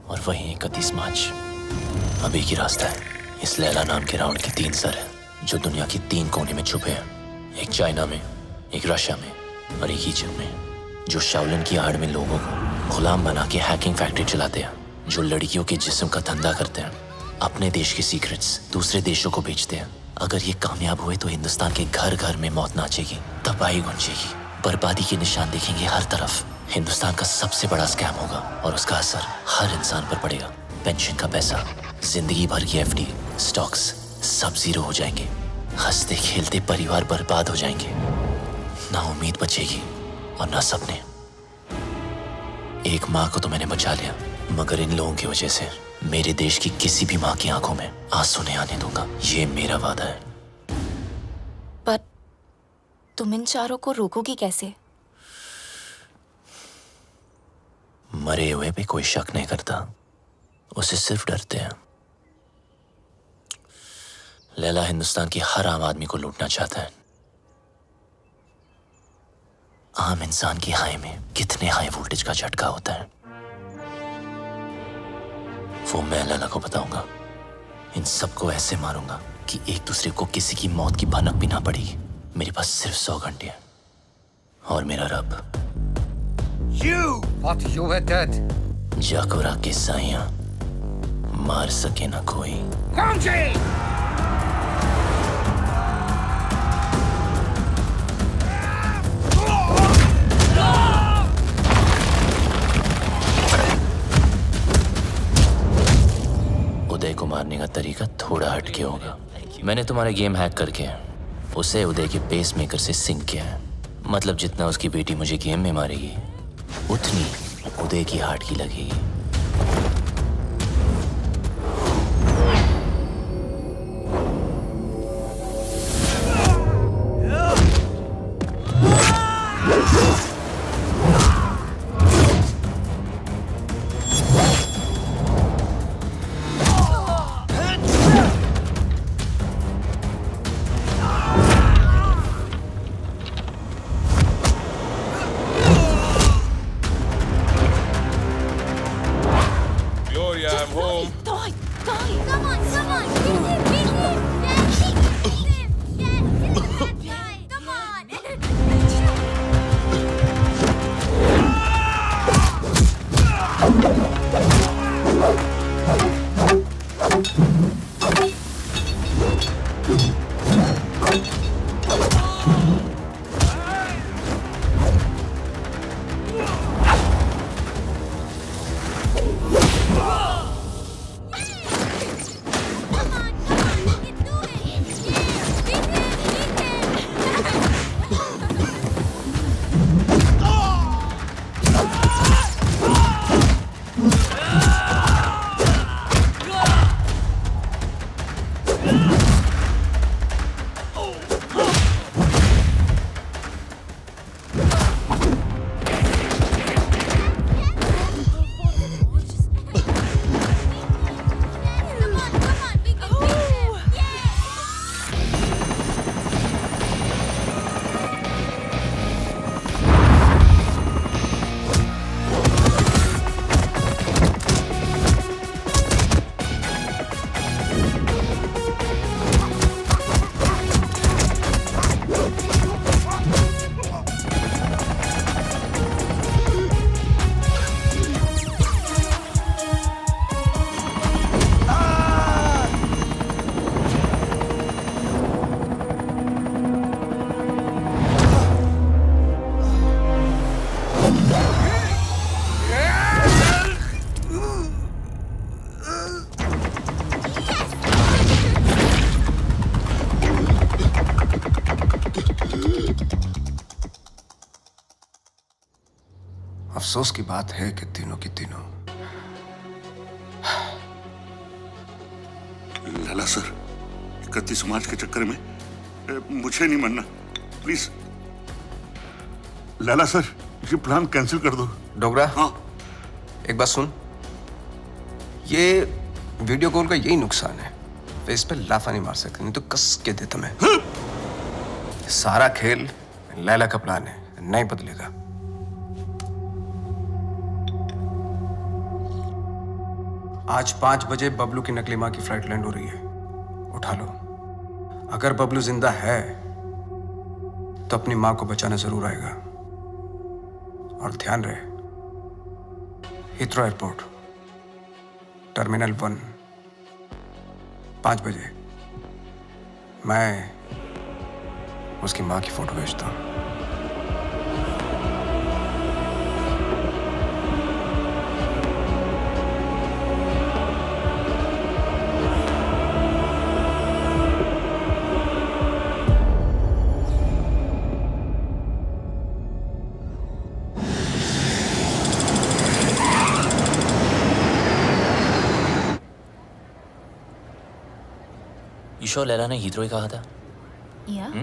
S2: और वहीं 31 मार्च अब एक ही रास्ता है। इस लैला नाम के रावण के 3 सर हैं, जो दुनिया के 3 कोने में छुपे हैं। एक चाइना में, एक रशिया में और एक इजिप्ट में, जो शाओलिन की आड़ में लोगों को गुलाम बना के हैकिंग फैक्ट्री चलाते हैं, जो लड़कियों के जिस्म का धंधा करते हैं, अपने देश के सीक्रेट्स दूसरे देशों को बेचते हैं। अगर ये कामयाब हुए तो हिंदुस्तान के घर घर में मौत नाचेगी, तबाही गूंजेगी, बर्बादी के निशान दिखेंगे हर तरफ। हिंदुस्तान का सबसे बड़ा स्कैम होगा और उसका असर हर इंसान पर पड़ेगा। पेंशन का पैसा, जिंदगी भर की एफडी, स्टॉक्स सब जीरो हो जाएंगे। हंसते खेलते परिवार बर्बाद हो जाएंगे। ना उम्मीद बचेगी और ना सपने। एक माँ को तो मैंने बचा लिया, मगर इन लोगों की वजह से मेरे देश की किसी भी माँ की आंखों में आंसू नहीं आने दूंगा। ये मेरा वादा है।
S11: पर तुम इन चारों को रोकोगी कैसे?
S2: मरे हुए पे कोई शक नहीं करता, उसे सिर्फ डरते हैं। लैला हिंदुस्तान की हर आम आदमी को लूटना चाहता है। आम इंसान की हाई में कितने हाई वोल्टेज का झटका होता है, वो मैं लैला को बताऊंगा। इन सबको ऐसे मारूंगा कि एक दूसरे को किसी की मौत की भनक भी ना पड़ेगी। मेरे पास सिर्फ 100 घंटे हैं और मेरा रब जाकोरा के साइयां मार सके ना कोई। उदय को मारने का तरीका थोड़ा हटके होगा। मैंने तुम्हारे गेम हैक करके उसे उदय के पेस मेकर से सिंक किया है। मतलब जितना उसकी बेटी मुझे गेम में मारेगी, उतनी उदय की हार्ट की लगेगी।
S5: अफसोस की बात है कि तीनों की तीनों।
S19: लाला सर, 31 मार्च के चक्कर में मुझे नहीं मरना, प्लीज। लाला सर, ये प्लान कैंसिल कर दो।
S5: डोगरा,
S19: हाँ,
S5: एक बात सुन। ये वीडियो कॉल का यही नुकसान है, फेस पे लाफा नहीं मार सकते, नहीं तो कस के देता मैं। सारा खेल लैला का प्लान है, नहीं बदलेगा। आज 5 बजे बबलू की नकली माँ की फ्लाइट लैंड हो रही है, उठा लो। अगर बबलू जिंदा है तो अपनी माँ को बचाने जरूर आएगा। और ध्यान रहे, हीथ्रो एयरपोर्ट, टर्मिनल 1, 5 बजे मैं उसकी माँ की फोटो भेजता हूँ।
S2: ईशो लैला ने हीथ्रो ही कहा था।
S11: Yeah.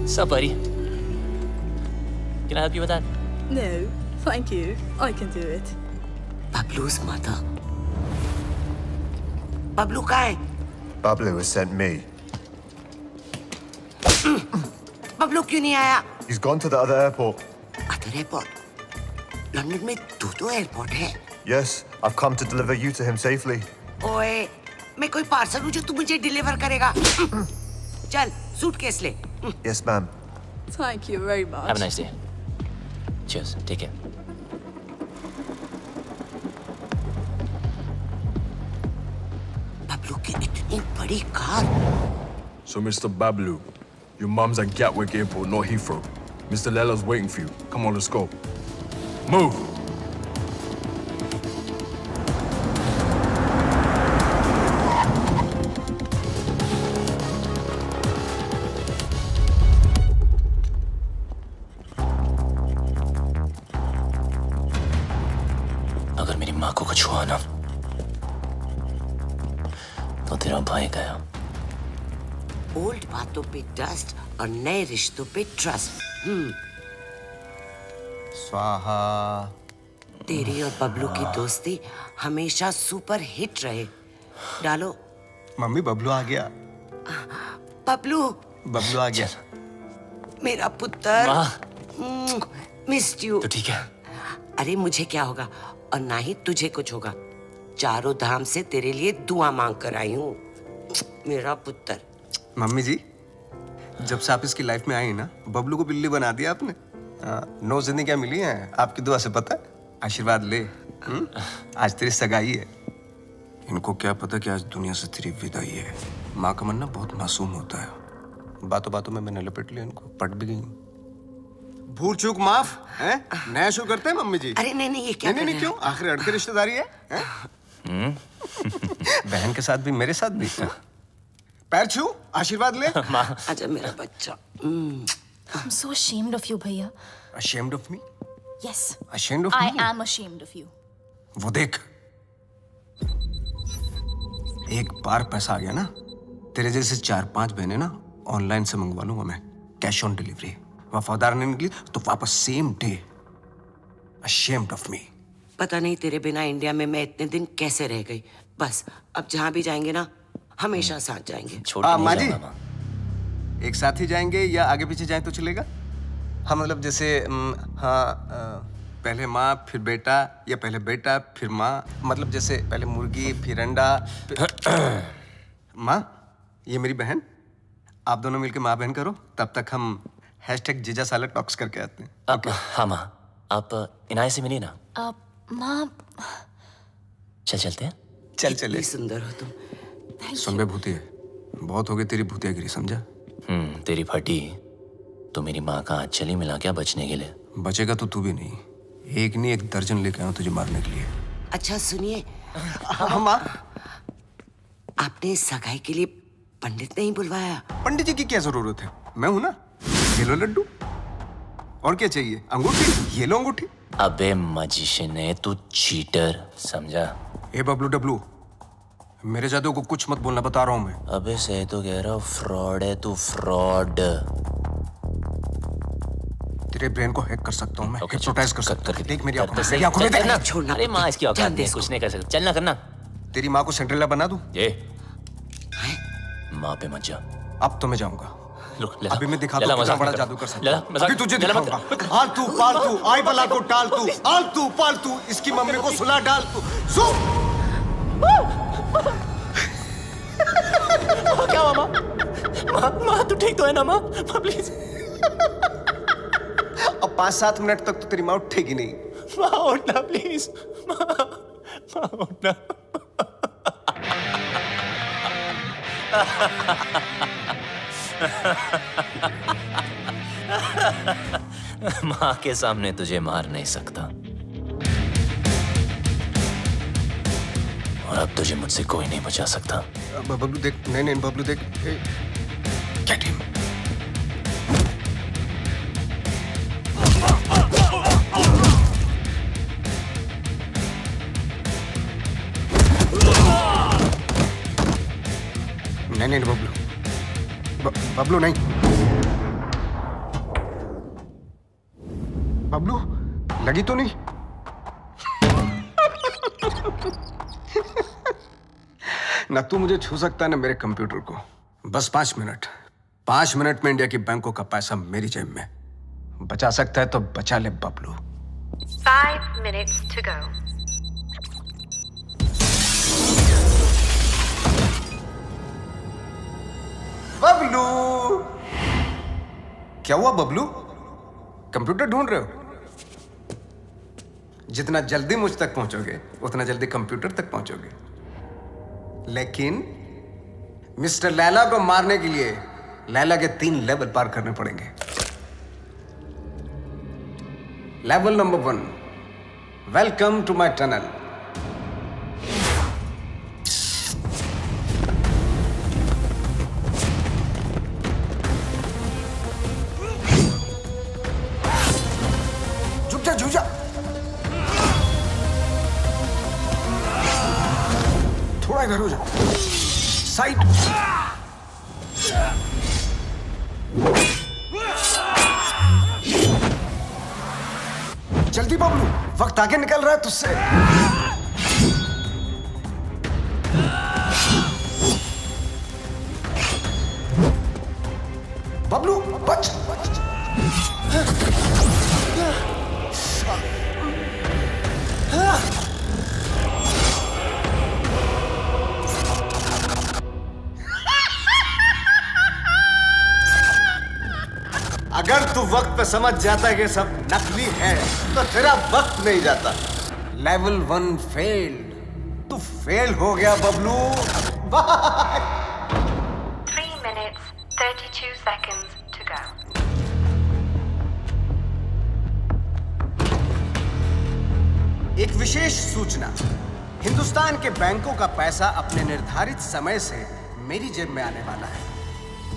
S2: Sup, buddy? Can I help you with that?
S16: No, thank you. I can do it.
S7: Bablu's mother. Bablu कहाँ है?
S14: Bablu has sent me.
S7: Bablu क्यों नहीं आया?
S14: He's gone to the other airport.
S7: Other airport? London में 2 airport है।
S14: Yes, I've come to deliver you to him safely.
S7: ओए, मैं कोई पार्सल हूँ जो तू मुझे डिलीवर करेगा। चल, सूटकेस ले।
S14: Yes, ma'am.
S16: Thank you very much.
S2: Have a nice day. Cheers. Take care.
S7: Bablu की इतनी बड़ी car.
S22: So, Mr. Bablu, your mum's at Gatwick Airport, not Heathrow. Mr. Lella's waiting for you. Come on, let's go. Move!
S2: अगर मेरी माँ को कुछ हुआ ना तो तेरा भाई गया।
S7: ओल्ड बातों पे डस्ट और नए रिश्तों पे ट्रस्ट।
S5: स्वाहा।
S7: तेरी और बबलू की दोस्ती हमेशा सुपर हिट रहे। डालो।
S5: मम्मी बबलू आ गया।
S7: बबलू।
S5: बबलू आ गया।
S7: मेरा पुत्र। Missed you.
S2: तो ठीक है।
S7: अरे मुझे क्या होगा और ना ही तुझे कुछ होगा। चारों धाम से तेरे लिए दुआ मांग कर आई हूँ, मेरा पुत्र।
S5: मम्मी जी, जब से आप इसकी लाइफ में आई ना, बबलू को बिल्ली बना दिया आपने। 9 जिंदगियां मिली हैं आपकी दुआ से, पता है? आशीर्वाद ले। आज तेरी सगाई है। इनको क्या पता कि आज दुनिया से तेरी विदाई है। माँ का मन ना बहुत मासूम होता है। बातों बातों में मैंने लपेट लिया इनको, पट भी गई। भूल चूक माफ है। नया शो करते हैं मम्मी जी।
S7: अरे नहीं ये क्या?
S5: नहीं क्यों? आखिर अड़के रिश्तेदारी है? बहन के साथ भी मेरे साथ भी। पैर छू, आशीर्वाद ले।
S7: आजा मेरा बच्चा।
S11: I'm so ashamed of you, भैया।
S5: Ashamed of me?
S11: Yes.
S5: Ashamed of
S11: I
S5: me?
S11: am ashamed of you.
S5: वो देख, एक बार पैसा आ गया ना, तेरे जैसे 4-5 बहनें ना ऑनलाइन से मंगवा लूंगा मैं, कैश ऑन डिलीवरी। वफादार नहीं निकली तो वापस same day. Ashamed of me.
S7: पता नहीं तेरे बिना इंडिया में मैं इतने दिन कैसे रह गई। बस अब जहाँ भी जाएंगे ना, हमेशा साथ जाएंगे।
S5: माँ जी, एक साथ ही जाएंगे या आगे पीछे जाएं तो चलेगा? हाँ मतलब जैसे पहले माँ फिर बेटा, या पहले बेटा फिर माँ, मतलब जैसे पहले मुर्गी फिर अंडा माँ, ये मेरी बहन, आप दोनों मिलके माँ बहन करो, तब तक हम #जीजा साला टॉक्स करके आते हैं।
S2: हाँ माँ, आप इनाय से मिली ना?
S11: माँ,
S2: चलते हैं।
S5: चले।
S7: सुंदर हो तुम।
S5: सुन बे भूतिया, बहुत हो गई तेरी भूतियागिरी, समझा?
S2: तेरी फटी तो मेरी माँ का हाथ चली मिला क्या बचने के लिए?
S5: बचेगा तो तू भी नहीं, एक नहीं 1 दर्जन लेके आया तुझे मारने के लिए।
S7: अच्छा सुनिए,
S5: माँ,
S7: आपने सगाई के लिए पंडित नहीं बुलवाया?
S5: पंडित जी की क्या जरूरत है? मैं हूं ना। ये लो लड्डू, और क्या चाहिए? अंगूठी, ये लो अंगूठी।
S2: अबे मजिशियन है तू, चीटर, समझा?
S5: ए बबलू डब्लू, मेरे जादू को कुछ मत बोलना, बता रहा हूं मैं।
S2: अबे सही तो कह रहा हूँ, फ्रॉड है तू, फ्रॉड।
S5: तेरे ब्रेन को हैक कर सकता हूँ मैं, हिप्नोटाइज कर सकता हूँ। देख मेरी आंखों में,
S2: सही,
S5: मेरी आंखों में
S2: चल
S5: देख।
S2: ना, छोड़ना। अरे माँ इसकी औकात नहीं, कुछ नहीं कर सकता। चलना करना।
S5: तेरी माँ को सेंट्रेला बना दूं?
S2: ये माँ पे मत जा।
S5: अब तो मैं जाऊंगा। अभी मैं दिखा
S2: लला,
S5: दूं कितना
S2: मजाक
S5: बड़ा
S2: कर।
S5: जादू कर सकता
S2: लला,
S5: हूं।
S2: मजाक-
S5: अभी तुझे
S2: लला, मत
S5: दिखाऊंगा। आलतू पालतू आई बला को टालतू, आलतू पालतू इसकी मम्मी को सुला डालतू।
S2: क्या हुआ माँ? माँ तू ठीक तो है ना माँ? माँ प्लीज।
S5: अब 5-7 मिनट तक तो तेरी माँ उठेगी नहीं।
S2: माँ उठना प्लीज। माँ उठना। माँ के सामने तुझे मार नहीं सकता, और अब तुझे मुझसे कोई नहीं बचा सकता।
S5: बबलू देख, नहीं बबलू देख। Get him. नहीं बबलू, बबलू नहीं। बबलू लगी तो नहीं? ना तू मुझे छू सकता है ना मेरे कंप्यूटर को। बस 5 मिनट। 5 मिनट में इंडिया की बैंकों का पैसा मेरी जेब में। बचा सकता है तो बचा ले Bablu.
S8: 5 minutes to go.
S5: Bablu क्या हुआ बबलू? कंप्यूटर ढूंढ रहे हो? जितना जल्दी मुझ तक पहुंचोगे उतना जल्दी कंप्यूटर तक पहुंचोगे। लेकिन मिस्टर लैला को मारने के लिए लैला के 3 लेवल पार करने पड़ेंगे। Level number 1, welcome to my tunnel. झुक जा, झुक जा। थोड़ा इधर हो जा, साइड। जल्दी बबलू, वक्त आगे निकल रहा है तुझसे। बबलू बच। अगर तू वक्त पे समझ जाता है कि सब नकली है तो तेरा वक्त नहीं जाता। Level 1 failed. तू फेल हो गया Bablu.
S8: 3 minutes, 32 seconds to go.
S5: एक विशेष सूचना, हिंदुस्तान के बैंकों का पैसा अपने निर्धारित समय से मेरी जेब में आने वाला है।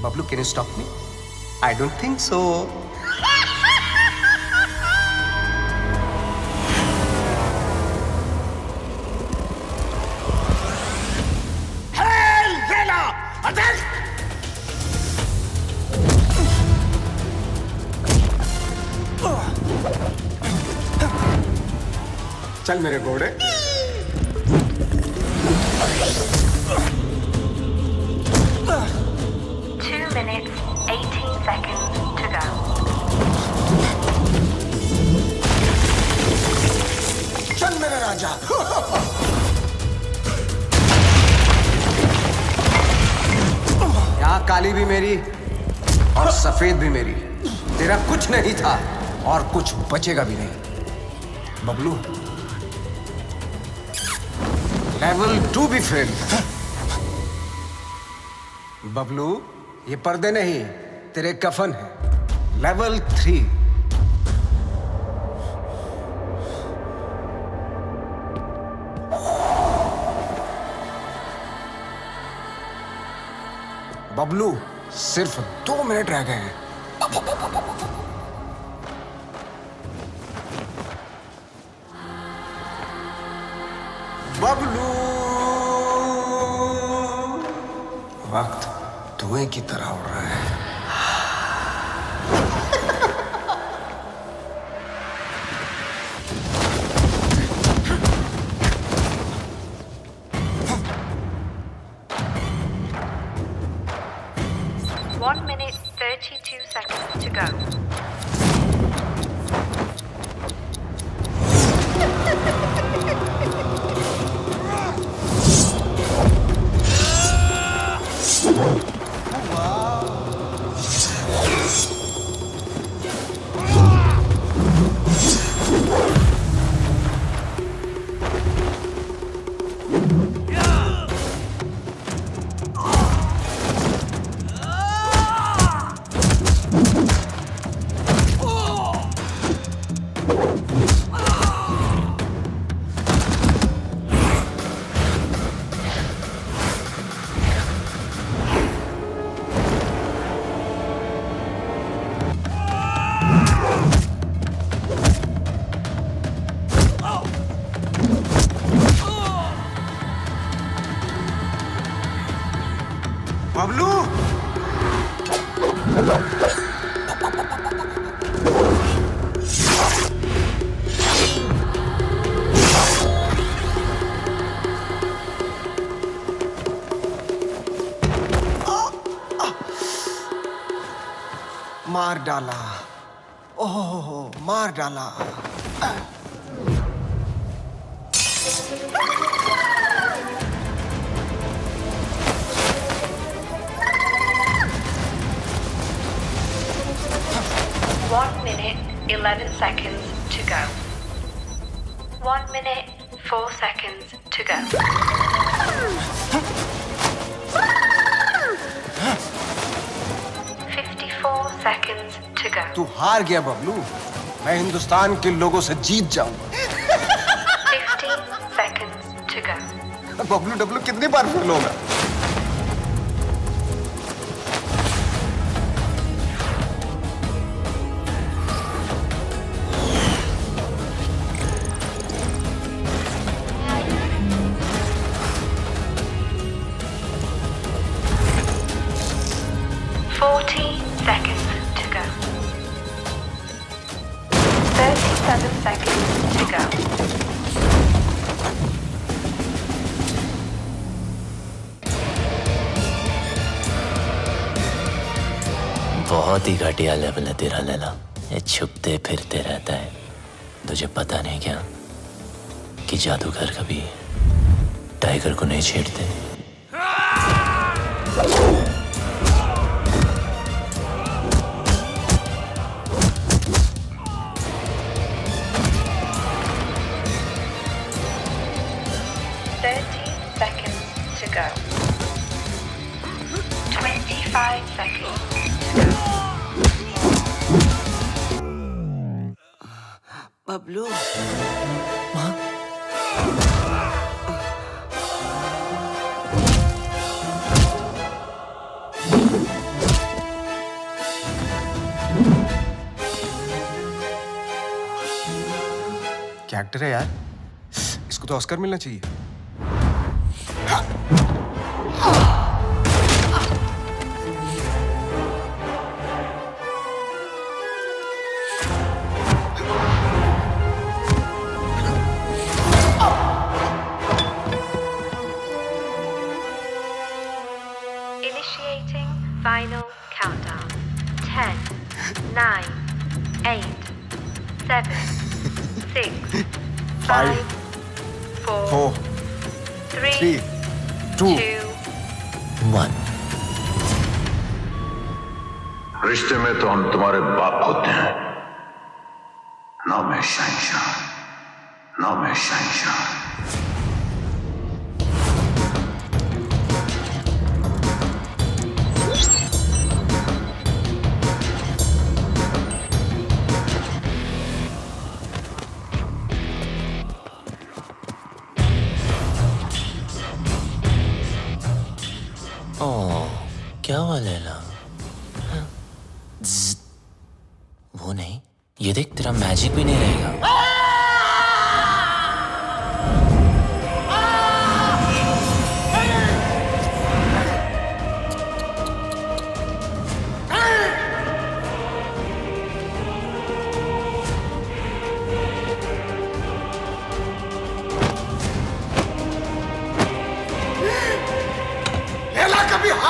S5: Bablu, can you stop me? I don't think so.
S19: Hell, Lena! Adel!
S5: चल मेरे घोड़े।
S8: 2 minutes, 18 seconds to go.
S5: चल मेरे राजा। यहाँ काली भी मेरी और सफेद भी मेरी। तेरा कुछ नहीं था और कुछ बचेगा भी नहीं। बबलू, लेवल 2 भी फेल। बबलू, ये पर्दे नहीं तेरे कफन है। लेवल 3। बबलू, सिर्फ 2 मिनट रह गए हैं। बबलू धुएं की तरह उड़ रहा है।
S15: One minute, 32 seconds to go.
S5: Bablu! मार डाला। ओह, मार डाला।
S15: One minute, 11 seconds to go. 1 minute, 4 seconds to go. Seconds to go.
S5: तू हार गया बबलू। मैं हिंदुस्तान के लोगों से जीत जाऊंगा।
S15: 15 seconds to go.
S5: Bablu Dablu कितनी बार फेल होगा?
S15: Seconds to go. 37 seconds to go.
S2: बहुत ही घटिया लेवल है तेरा लैला। ये छुपते फिरते रहता है। तुझे पता नहीं क्या कि जादूगर कभी टाइगर को नहीं छेड़ते।
S15: Go. 25 seconds.
S7: बबलू।
S2: माँ?
S5: क्या एक्टर है यार? इसको तो ऑस्कर मिलना चाहिए।
S15: Initiating final countdown. 10, 9, 8, 7, 6, 5, 4, 3, 2,
S2: 1।
S17: रिश्ते में तो हम तुम्हारे बाप होते हैं। नाम है शहंशाह, नाम है शहंशाह।
S2: क्या हुआ लैला? वो नहीं, ये देख तेरा मैजिक भी नहीं रहेगा।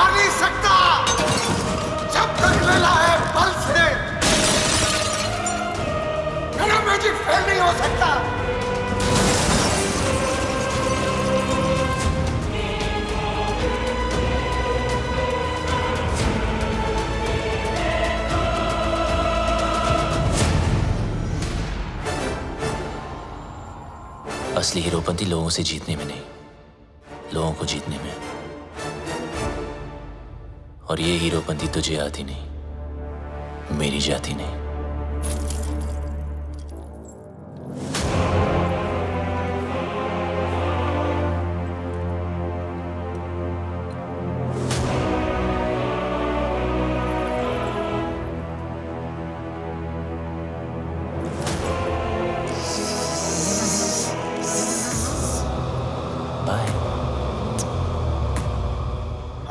S9: हार नहीं सकता जब तक लैला है पल्स है। मेरा मैजिक फेल नहीं हो सकता।
S2: असली हीरोपंती लोगों से जीतने में नहीं, लोगों को जीतने में। और ये हीरोपंती तुझे आती नहीं, मेरी जाती नहीं।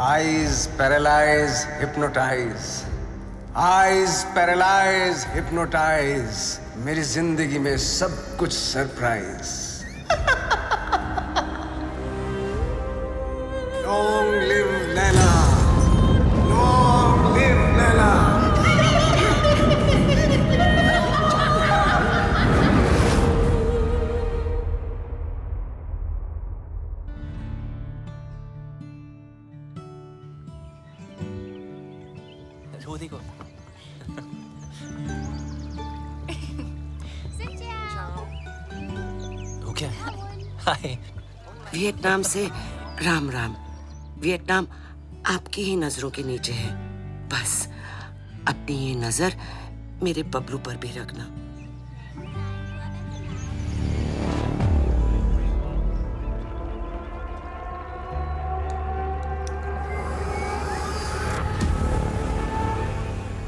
S5: Eyes paralyze, hypnotize. Eyes paralyze, hypnotize. मेरी जिंदगी में सब कुछ surprise. Long live Laila. Long live Laila.
S2: वो देखो। हो क्या? हाय।
S7: वियतनाम से राम राम। वियतनाम आपकी ही नजरों के नीचे है। बस अपनी ये नजर मेरे बबलू पर भी रखना।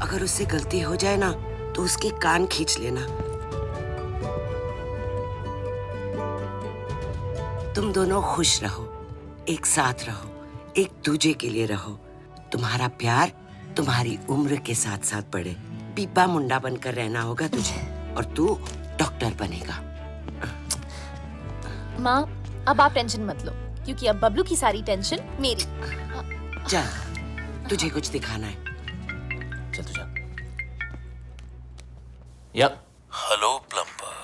S7: अगर उससे गलती हो जाए ना तो उसके कान खींच लेना। तुम दोनों खुश रहो, एक साथ रहो, एक दूजे के लिए रहो। तुम्हारा प्यार तुम्हारी उम्र के साथ साथ बढ़े। पीपा मुंडा बनकर रहना होगा तुझे और तू डॉक्टर बनेगा।
S11: माँ अब आप टेंशन मत लो क्योंकि अब बबलू की सारी टेंशन मेरी।
S7: चल तुझे कुछ दिखाना है।
S2: चल तू जा। Yep.
S1: Hello plumber,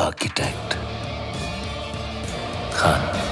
S1: architect
S2: Khan.